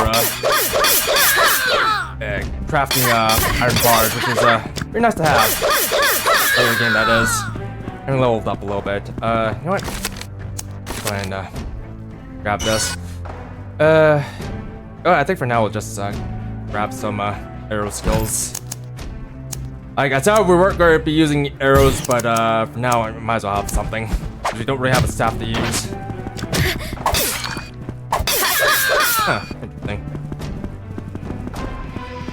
crafting iron bars, which is very nice to have. Early game, that is. I'm leveled up a little bit. You know what? Go ahead and grab this. I think for now we'll just grab some arrow skills. Like I said, we weren't going to be using arrows, but for now I might as well have something. Because we don't really have a staff to use. Huh, interesting.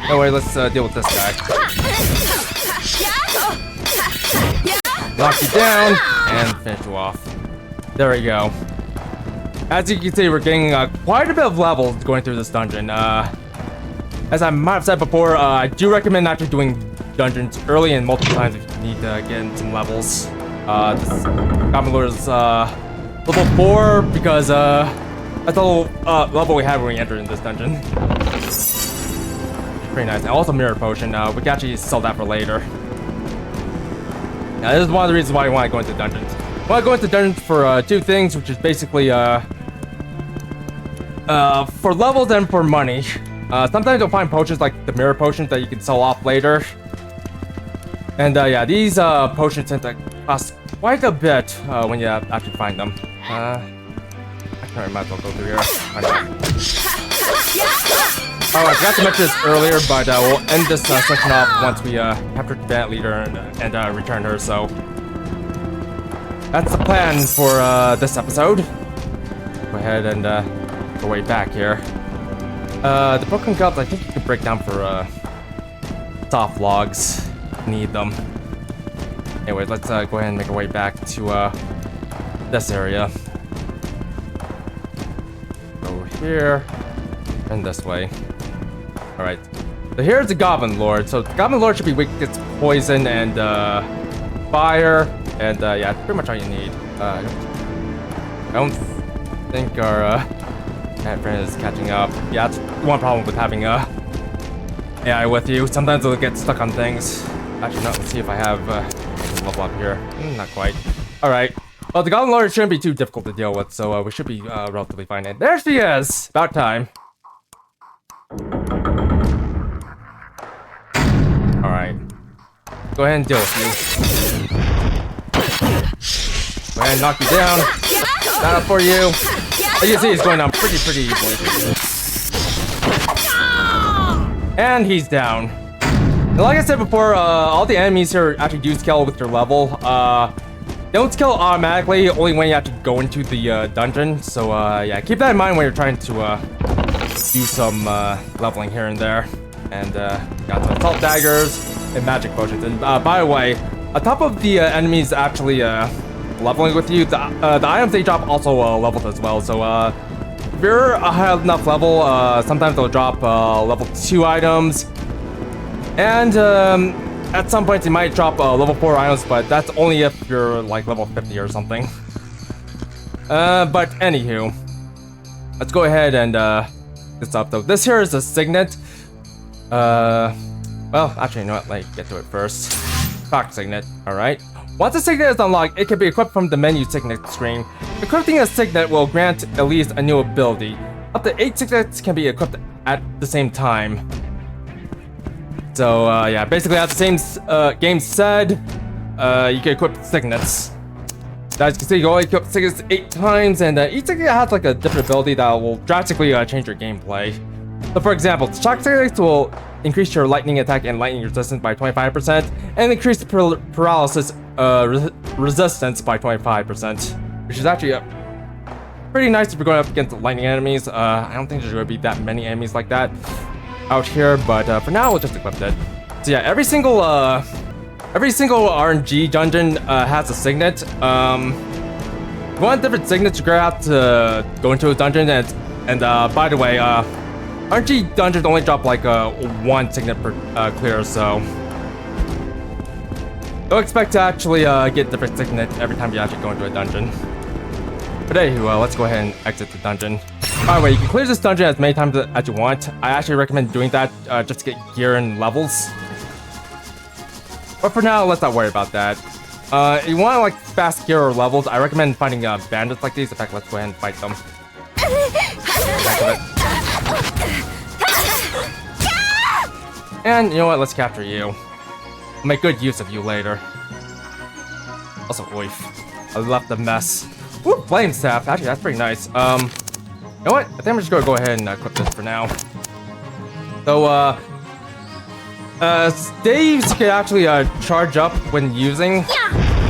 No way, let's deal with this guy. Knock you down and finish you off. There we go. As you can see, we're getting quite a bit of levels going through this dungeon. As I might have said before, I do recommend actually doing dungeons early and multiple times if you need to get in some levels. This Goblin Lord is level 4 because that's the level we had when we entered in this dungeon. Pretty nice. And also mirror potion. We can actually sell that for later. Now, this is one of the reasons why I want to go into dungeons. I want to go into dungeons for two things, which is basically for levels and for money. Sometimes you'll find potions like the mirror potions that you can sell off later. And yeah, these potions tend to cost quite a bit when you actually find them. I might as well go through here. Why not? Oh, I forgot to mention this earlier, but we'll end this section off once we capture the bandit leader and return her, so... That's the plan for this episode. Go ahead and go way back here. The broken cups, I think you can break down for soft logs. Need them. Anyway, let's go ahead and make our way back to this area. Go here and this way. All right. So here's the Goblin Lord. So the Goblin Lord should be weak against poison and fire, and yeah, that's pretty much all you need. I don't think our cat friend is catching up. Yeah, that's one problem with having AI with you. Sometimes it'll get stuck on things. Actually, no. Let's see if I have level up here. Not quite. All right. Well, the Goblin Lord shouldn't be too difficult to deal with, so we should be relatively fine. And there she is. About time. All right. Go ahead and deal with you. Go ahead and knock you down. Not up for you. As you can see, he's going down pretty easily. And he's down. And like I said before, all the enemies here actually do scale with your level. They don't scale automatically, only when you have to go into the dungeon. So yeah, keep that in mind when you're trying to do some leveling here and there. And got some assault daggers and magic potions. And by the way, on top of the enemies actually leveling with you, the items they drop also leveled as well. So if you're a high enough level, sometimes they'll drop level 2 items. And at some points they might drop level 4 items, but that's only if you're like level 50 or something. But anywho, let's go ahead and this up though. This here is a signet. Well, actually, you know what? Let me get to it first. Fox signet. All right. Once a signet is unlocked, it can be equipped from the menu signet screen. Equipping a signet will grant at least a new ability. Up to 8 signets can be equipped at the same time. So yeah, basically as the same game said, you can equip signets. As you can see, you only equip signets 8 times, and each signet has like a different ability that will drastically change your gameplay. So for example, shock signets will increase your lightning attack and lightning resistance by 25%, and increase the paralysis resistance by 25%, which is actually pretty nice if you're going up against lightning enemies. I don't think there's going to be that many enemies like that out here, but for now we'll just equip it. So yeah, every single RNG dungeon has a signet. If you want different signets, you're gonna have to go into a dungeon, and by the way, RNG dungeons only drop like 1 signet per clear, so don't expect to actually get different signet every time you actually go into a dungeon. But anywho, let's go ahead and exit the dungeon. By the way, you can clear this dungeon as many times as you want. I actually recommend doing that just to get gear and levels. But for now, let's not worry about that. If you want like fast gear or levels, I recommend finding bandits like these. In fact, let's go ahead and fight them. And you know what? Let's capture you. I'll make good use of you later. Also, oof. I left a mess. Ooh, flame staff. Actually, that's pretty nice. You know what? I think I'm just gonna go ahead and equip this for now. So, staves can actually charge up when using.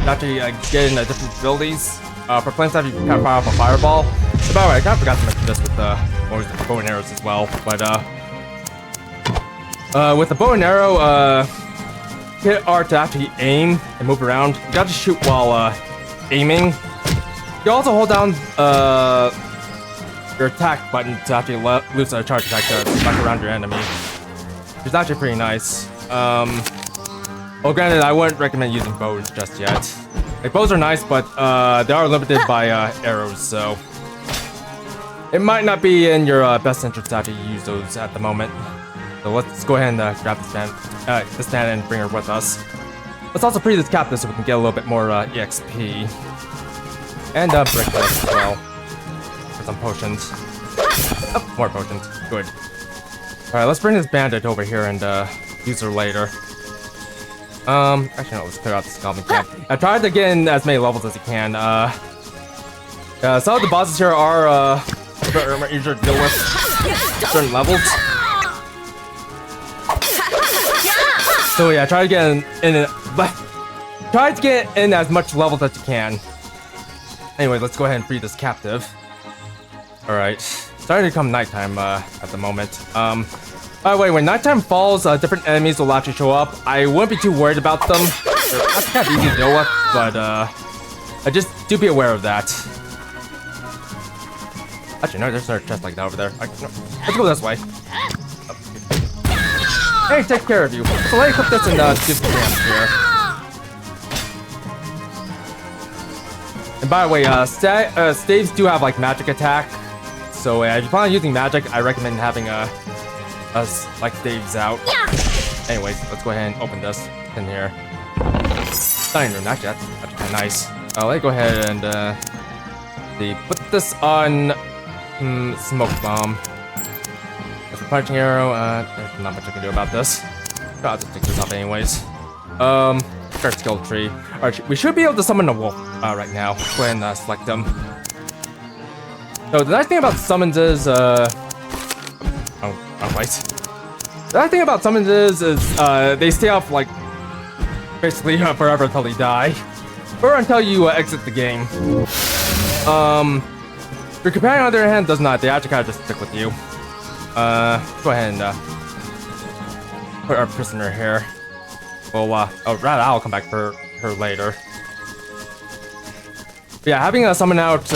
Actually, getting different abilities. For flame staff, you can kind of fire off a fireball. So, by the way, I kind of forgot to mention this with the bow and arrows as well. But with the bow and arrow, hit R to actually aim and move around. You got to shoot while aiming. You also hold down your attack button to actually loose a charge attack to smack around your enemy, which is actually pretty nice. Well, granted, I wouldn't recommend using bows just yet. Like, bows are nice, but they are limited by arrows, so it might not be in your best interest to actually use those at the moment. So let's go ahead and grab this stand and bring her with us. Let's also free this captive so we can get a little bit more EXP. And break this as well. For some potions. Oh, more potions. Good. Alright, let's bring this bandit over here and use her later. Actually no, let's clear out this goblin camp. I tried to get in as many levels as you can. Some of the bosses here are easier to deal with certain levels. So yeah, try to get in as much levels as you can. Anyway, let's go ahead and free this captive. Alright, starting to become nighttime at the moment. By the way, when nighttime falls, different enemies will actually show up. I wouldn't be too worried about them. They're kind of easy to deal with, but just do be aware of that. Actually, no, there's no chest like that over there. No, let's go this way. Hey, take care of you. So let me put this and do some damage here. And by the way, staves do have like magic attack. So if you plan on using magic, I recommend having us like staves out. Anyways, let's go ahead and open this in here. Dining room, actually, that's kind of nice. Let me go ahead and put this on smoke bomb. As for punching arrow, there's not much I can do about this. I'll just pick this up anyways. First skill tree. Alright, we should be able to summon a wolf right now. Go ahead and select them. So the nice thing about summons is the nice thing about summons is they stay off like basically forever until they die, or until you exit the game. Your companion, on the other hand, does not. They actually kind of just stick with you. Go ahead and put our prisoner here. Well, rather I'll come back for her later. But yeah, having a summon out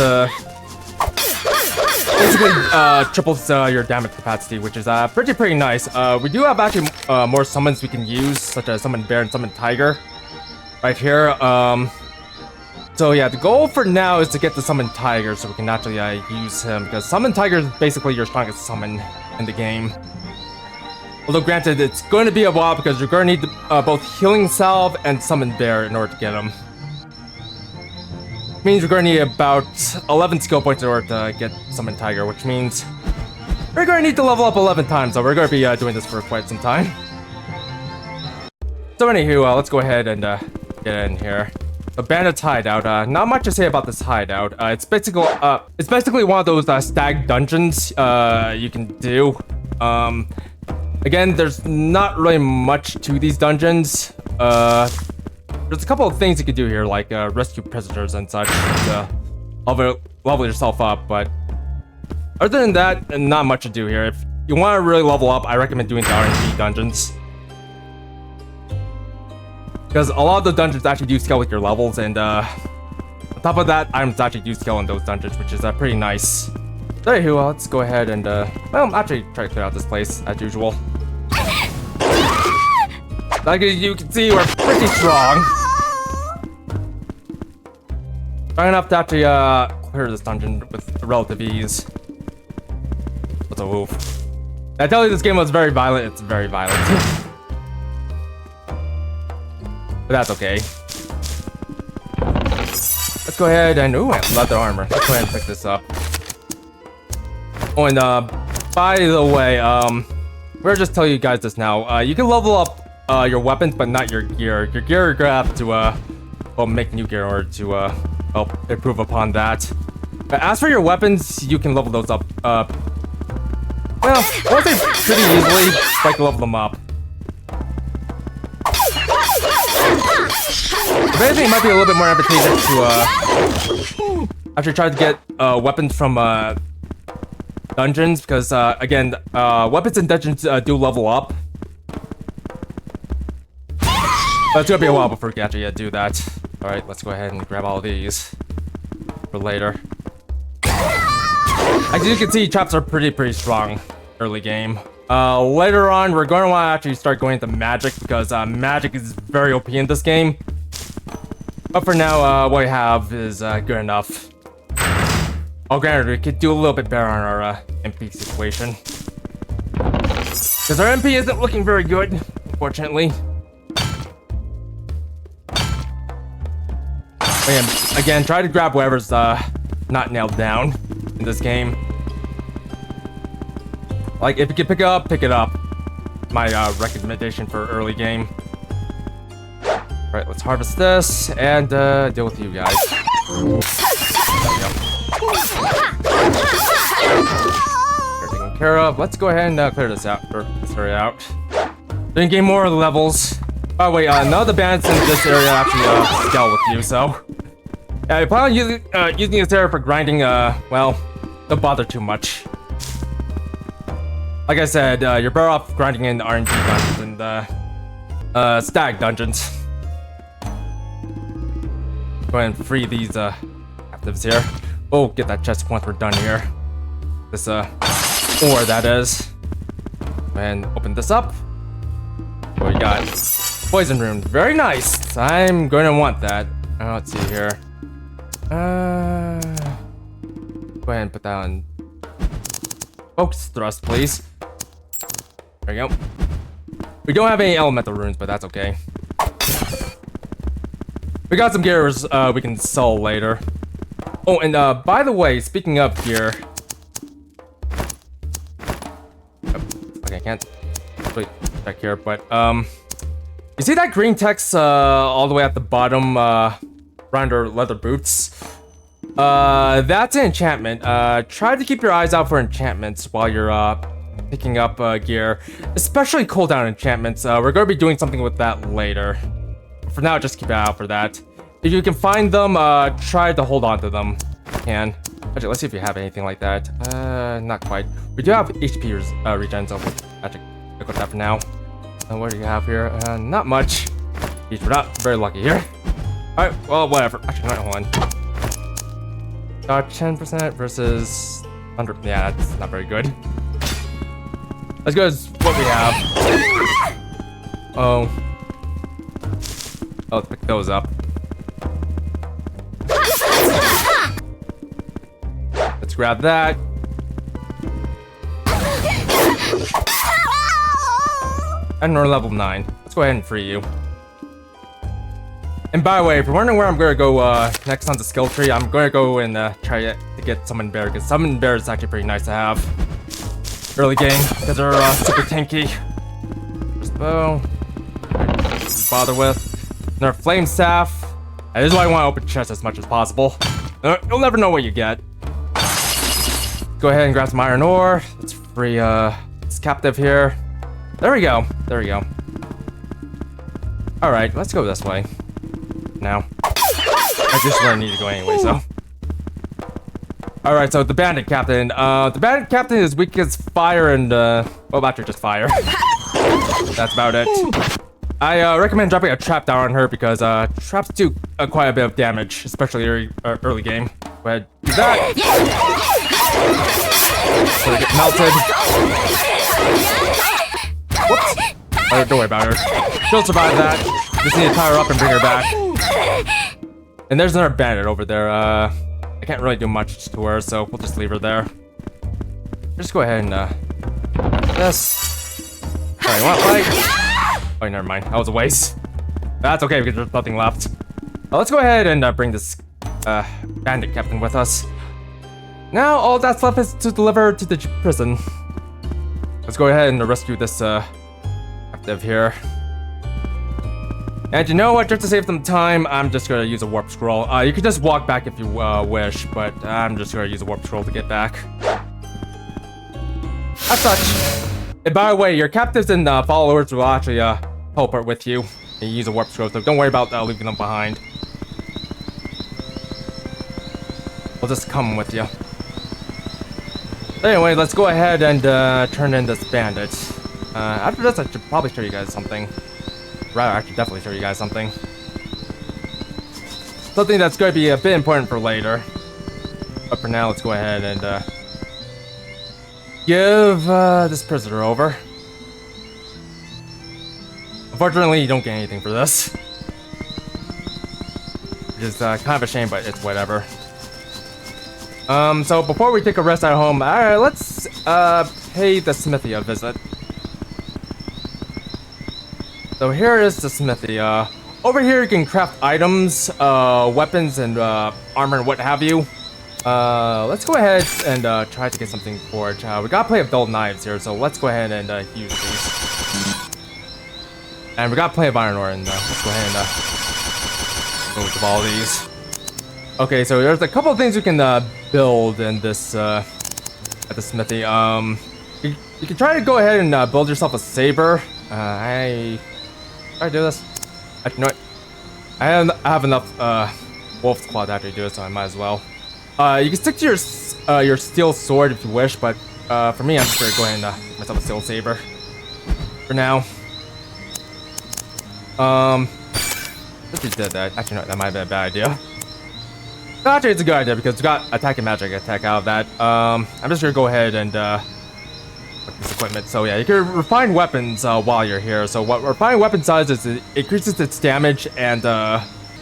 basically triples your damage capacity, which is pretty nice. We do have actually more summons we can use, such as summon bear and summon tiger, right here. So yeah, the goal for now is to get the summon tiger, so we can actually use him, because summon tiger is basically your strongest summon in the game. Although granted, it's going to be a while because you're going to need both healing salve and summon bear in order to get him. Means we're going to need about 11 skill points in order to get Summon Tiger, which means we're going to need to level up 11 times, so we're going to be doing this for quite some time. So anywho, let's go ahead and get in here. The Bandit's hideout. Not much to say about this hideout. It's basically one of those stag dungeons you can do. Again, there's not really much to these dungeons. There's a couple of things you could do here, like rescue prisoners and such to level yourself up, but other than that, not much to do here. If you want to really level up, I recommend doing the RNG dungeons. Because a lot of the dungeons actually do scale with your levels, and on top of that, items actually do scale in those dungeons, which is pretty nice. So anywho, let's go ahead and, well, actually try to clear out this place, as usual. Like you can see, we're pretty strong. Strong enough to actually clear this dungeon with relative ease. What's a woof? I tell you, this game was very violent. It's very violent. But that's okay. Let's go ahead and ooh, leather armor. Let's go ahead and pick this up. Oh, and by the way, we're just telling you guys this now. You can level up your weapons, but not your gear. Your gear, you're gonna have to well, make new gear in order to help improve upon that. As for your weapons, you can level those up. Well, I would say pretty easily, but you can level them up. If anything, it might be a little bit more advantageous to actually try to get weapons from dungeons, because again, weapons in dungeons do level up. But it's gonna be a while before we can actually do that. Alright, let's go ahead and grab all of these for later. As you can see, traps are pretty strong early game. Later on, we're going to want to actually start going into magic, because magic is very OP in this game. But for now, what we have is good enough. Oh, granted, we could do a little bit better on our MP situation. Because our MP isn't looking very good, unfortunately. Again, try to grab whatever's not nailed down in this game. Like, if you can pick it up, pick it up. My recommendation for early game. Alright, let's harvest this and deal with you guys. You're taken care of. Let's go ahead and clear this out, or this area out. Then gain more levels. By the way, none of the bandits in this area actually scale with you, so yeah, I plan on using this area for grinding. Well, don't bother too much. Like I said, you're better off grinding in RNG dungeons and stag dungeons. Go ahead and free these captives here. Oh, get that chest once we're done here. This ore, that is. And open this up. What we got? Poison rune. Very nice. I'm going to want that. Let's see here. Go ahead and put that on focus thrust, please. There you go. We don't have any elemental runes, but that's okay. We got some gears we can sell later. Oh, and by the way, speaking of gear. Okay, I can't really check here, but you see that green text all the way at the bottom around our leather boots? That's an enchantment. Try to keep your eyes out for enchantments while you're picking up gear, especially cooldown enchantments. We're going to be doing something with that later. For now, just keep an eye out for that. If you can find them, try to hold on to them. If you can. Actually, let's see if we have anything like that. Not quite. We do have HP regen, so actually, look at that for now. What do you have here? Not much. We're not very lucky here. Alright, well, whatever. Actually, no, hold on. 10% versus 100. Yeah, that's not very good. Let's go with what we have. Oh. Oh, let's pick those up. Let's grab that. And we're level 9. Let's go ahead and free you. And by the way, if you're wondering where I'm gonna go next on the skill tree, I'm gonna go and try to get Summon Bear, because Summon Bear is actually pretty nice to have early game, because they're super tanky. There's bow. Bother with. Another Flame Staff. And this is why I want to open chest as much as possible. You'll never know what you get. Go ahead and grab some iron ore. Let's free this captive here. There we go. There we go. Alright, let's go this way. Now. I just where I need to go anyway, so. Alright, so the bandit captain. The bandit captain is weak against fire and well, actually just fire. That's about it. I recommend dropping a trap down on her because traps do quite a bit of damage, especially early game. Go ahead, do that. So they get melted. Whoops. Oh, don't worry about her. She'll survive that. Just need to tie her up and bring her back. And there's another bandit over there. I can't really do much to her, so we'll just leave her there. Just go ahead and this. Alright, you want fight? Oh, never mind. That was a waste. That's okay because there's nothing left. Let's go ahead and bring this bandit captain with us. Now all that's left is to deliver to the prison. Let's go ahead and rescue this captive here. And you know what? Just to save some time, I'm just gonna use a warp scroll. You can just walk back if you wish, but I'm just gonna use a warp scroll to get back. As such. And by the way, your captives and followers will actually teleport with you. And use a warp scroll, so don't worry about leaving them behind. We'll just come with you. Anyway, let's go ahead and turn in this bandit. After this, I should probably show you guys something. Rather, I should definitely show you guys something. Something that's going to be a bit important for later. But for now, let's go ahead and give this prisoner over. Unfortunately, you don't get anything for this. Which is kind of a shame, but it's whatever. So before we take a rest at home, let's pay the smithy a visit. So here is the smithy. Over here you can craft items, weapons, and armor and what have you. Let's go ahead and try to get something for it. We got plenty of dull knives here, so let's go ahead and use these. And we got plenty of iron ore, and let's go ahead and move all these. Okay, so there's a couple of things you can build in this at the smithy. You can try to go ahead and build yourself a saber. Should I do this? Actually, no, I have enough wolf's claw to actually do it, so I might as well. You can stick to your steel sword if you wish, but for me, I'm just gonna go ahead and make myself a steel saber for now. Let's just did that. Actually, no, that might have been a bad idea. Actually, it's a good idea because we got attack and magic attack out of that. I'm just gonna go ahead and put this equipment. So yeah, you can refine weapons while you're here. So what refining weapon does is it increases its damage and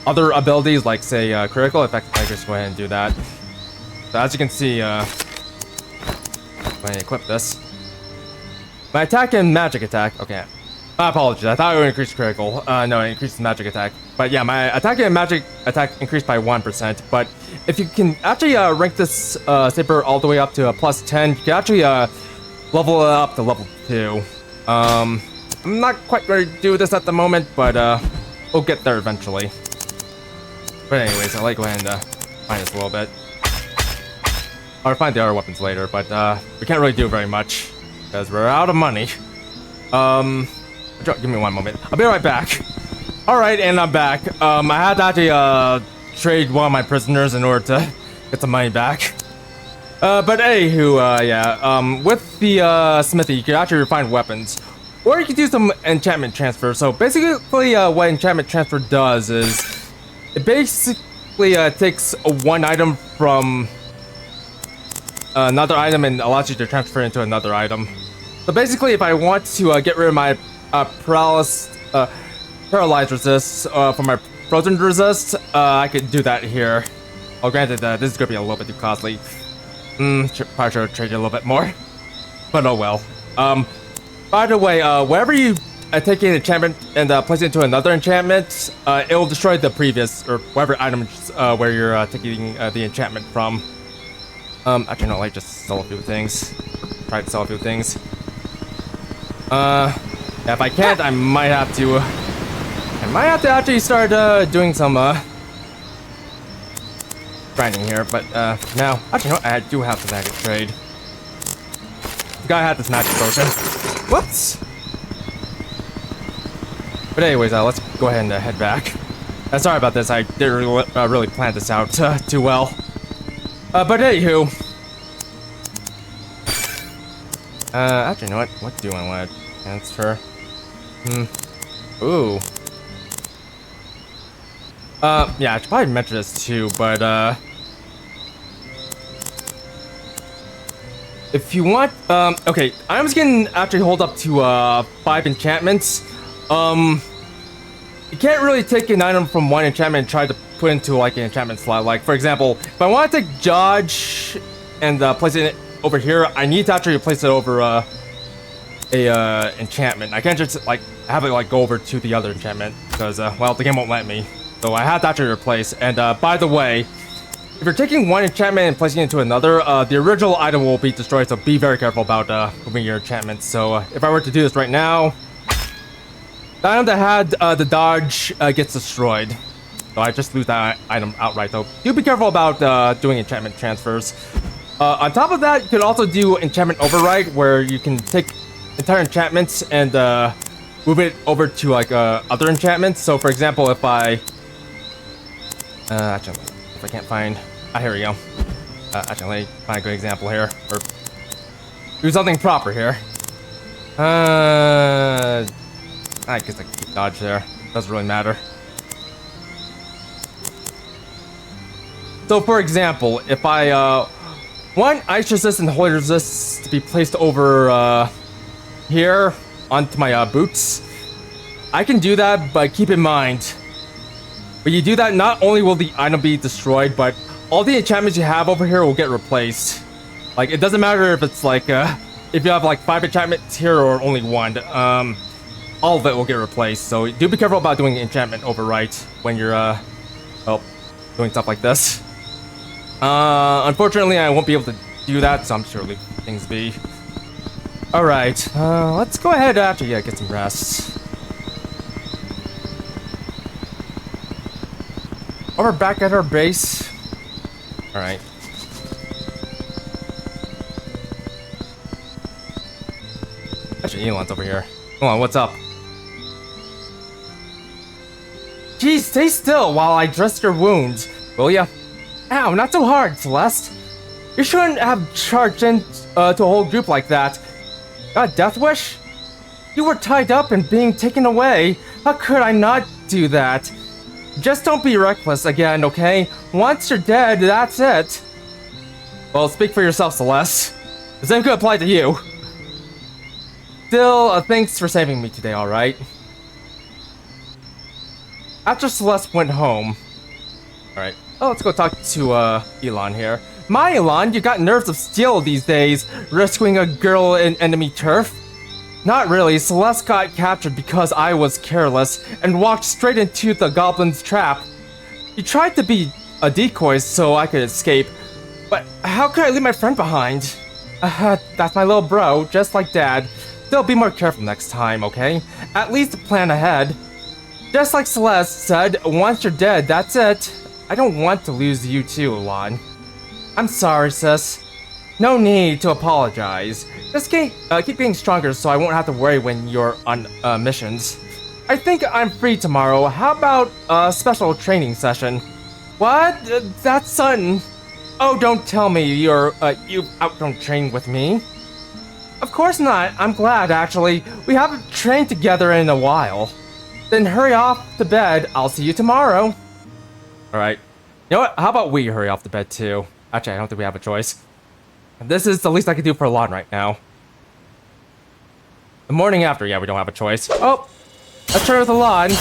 other abilities like say critical. In fact, I just go ahead and do that. So as you can see, when I equip this, my attack and magic attack. Okay, my apologies. I thought it would increase critical. No, it increases magic attack. But yeah, my attack and magic attack increased by 1%. But if you can actually rank this saber all the way up to a +10, you can actually level it up to level 2. I'm not quite ready to do this at the moment, but we'll get there eventually. But anyways, I'll go ahead and find this a little bit. I'll find the other weapons later, but we can't really do very much because we're out of money. Give me one moment. I'll be right back. All right, and I'm back. I had to actually trade one of my prisoners in order to get some money back. But anywho, yeah, with the smithy, you can actually refine weapons. Or you can do some enchantment transfer. So basically, what enchantment transfer does is it basically takes one item from another item and allows you to transfer it into another item. So basically, if I want to get rid of my paralyzed resist for my frozen resist, I could do that here. Oh, granted, this is gonna be a little bit too costly. Probably should trade it a little bit more, but oh well. By the way, whenever you taking an enchantment and placing it into another enchantment, it will destroy the previous or whatever item where you're taking the enchantment from. Actually, no, like just sell a few things. Try to sell a few things. Yeah, if I can't, I might have to. I might have to actually start doing some grinding here. But now, actually, no, I do have the magic trade. The guy had this magic potion. Whoops. But anyways, let's go ahead and head back. Sorry about this. I didn't really plan this out too well. But anywho. Actually, you know what? What do I want to transfer? Ooh. Yeah, I should probably mention this too, but if you want, okay, items can actually hold up to 5 enchantments. You can't really take an item from one enchantment and try to put into like an enchantment slot. Like for example, if I want to take Dodge and place it over here, I need to actually place it over a enchantment. I can't just like have it like go over to the other enchantment because well, the game won't let me. So I have to actually replace. And by the way, if you're taking one enchantment and placing it into another, the original item will be destroyed. So be very careful about moving your enchantments. So if I were to do this right now, the item that had the dodge gets destroyed. So I just lose that item outright. So do be careful about doing enchantment transfers. On top of that, you could also do enchantment override, where you can take entire enchantments and move it over to like other enchantments. So for example, if I actually, if I can't find, here we go. Actually, let me find a good example here, or do something proper here. I guess I can keep dodge there. Doesn't really matter. So for example, if I want ice resist and holy resist to be placed over here onto my boots, I can do that, but keep in mind, when you do that, not only will the item be destroyed, but all the enchantments you have over here will get replaced. Like, it doesn't matter if it's like, if you have like 5 enchantments here or only 1, all of it will get replaced. So do be careful about doing enchantment overwrite when you're, well, doing stuff like this. Unfortunately, I won't be able to do that, so I'm sure leave things be. Alright, let's go ahead after, yeah, get some rest. Oh, we're back at our base. Alright. Actually, Elon's over here. Hold on, what's up? Geez, stay still while I dress your wounds, will ya? Ow, not so hard, Celeste. You shouldn't have charged in to a whole group like that. Got Death Wish? You were tied up and being taken away. How could I not do that? Just don't be reckless again, okay? Once you're dead, that's it. Well, speak for yourself, Celeste. The same could apply to you. Still, thanks for saving me today, alright? After Celeste went home... Alright. Oh, let's go talk to, Elon here. My Elon, you got nerves of steel these days, rescuing a girl in enemy turf? Not really. Celeste got captured because I was careless and walked straight into the goblin's trap. He tried to be a decoy so I could escape, but how could I leave my friend behind? That's my little bro, just like Dad. Still, be more careful next time, okay? At least plan ahead. Just like Celeste said, once you're dead, that's it. I don't want to lose you too, Elon. I'm sorry, sis. No need to apologize. Just keep getting stronger so I won't have to worry when you're on missions. I think I'm free tomorrow. How about a special training session? What? That's sudden. Oh, don't tell me you out don't train with me. Of course not. I'm glad, actually. We haven't trained together in a while. Then hurry off to bed. I'll see you tomorrow. Alright. You know what? How about we hurry off to bed too? Actually, I don't think we have a choice. This is the least I can do for Elon right now. The morning after, yeah, we don't have a choice. Oh! Let's try with Elon.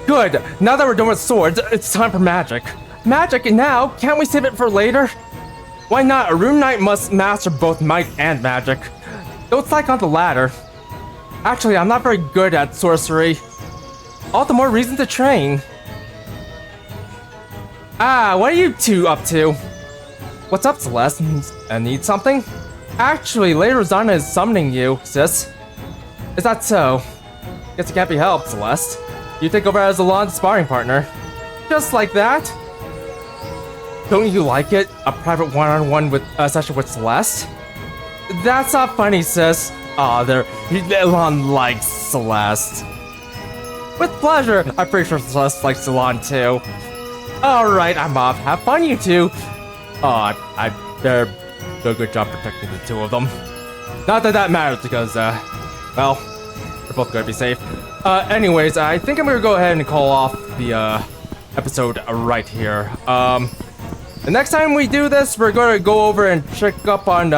Good! Now that we're done with swords, it's time for magic. Magic, and now? Can't we save it for later? Why not? A rune knight must master both might and magic. Don't slack on the latter. Actually, I'm not very good at sorcery. All the more reason to train. Ah, what are you two up to? What's up, Celeste? Need something? Actually, Lady Rosanna is summoning you, sis. Is that so? Guess it can't be helped, Celeste. You take over as Alon's sparring partner. Just like that? Don't you like it? A private one-on-one with session with Celeste? That's not funny, sis. Aw, Alon likes Celeste. With pleasure. I'm pretty sure Celeste likes Alon too. Alright, I'm off. Have fun, you two. Oh, they're doing a good job protecting the two of them. Not that that matters because, well, they're both gonna be safe. Anyways, I think I'm gonna go ahead and call off the, episode right here. The next time we do this, we're gonna go over and check up on,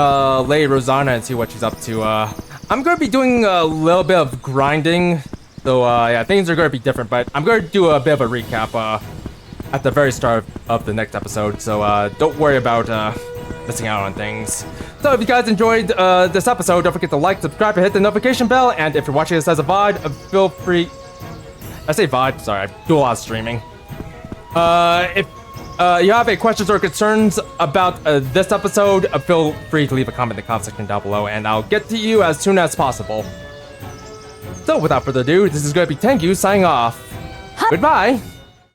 Lady Rosanna and see what she's up to. I'm gonna be doing a little bit of grinding. So, yeah, things are gonna be different, but I'm gonna do a bit of a recap, at the very start of the next episode, so don't worry about missing out on things. So if you guys enjoyed this episode, don't forget to like, subscribe, and hit the notification bell. And if you're watching this as a VOD, feel free. I say VOD, sorry, I do a lot of streaming. If you have any questions or concerns about this episode, feel free to leave a comment in the comment section down below, and I'll get to you as soon as possible. So without further ado, this is going to be Tengu signing off. Goodbye.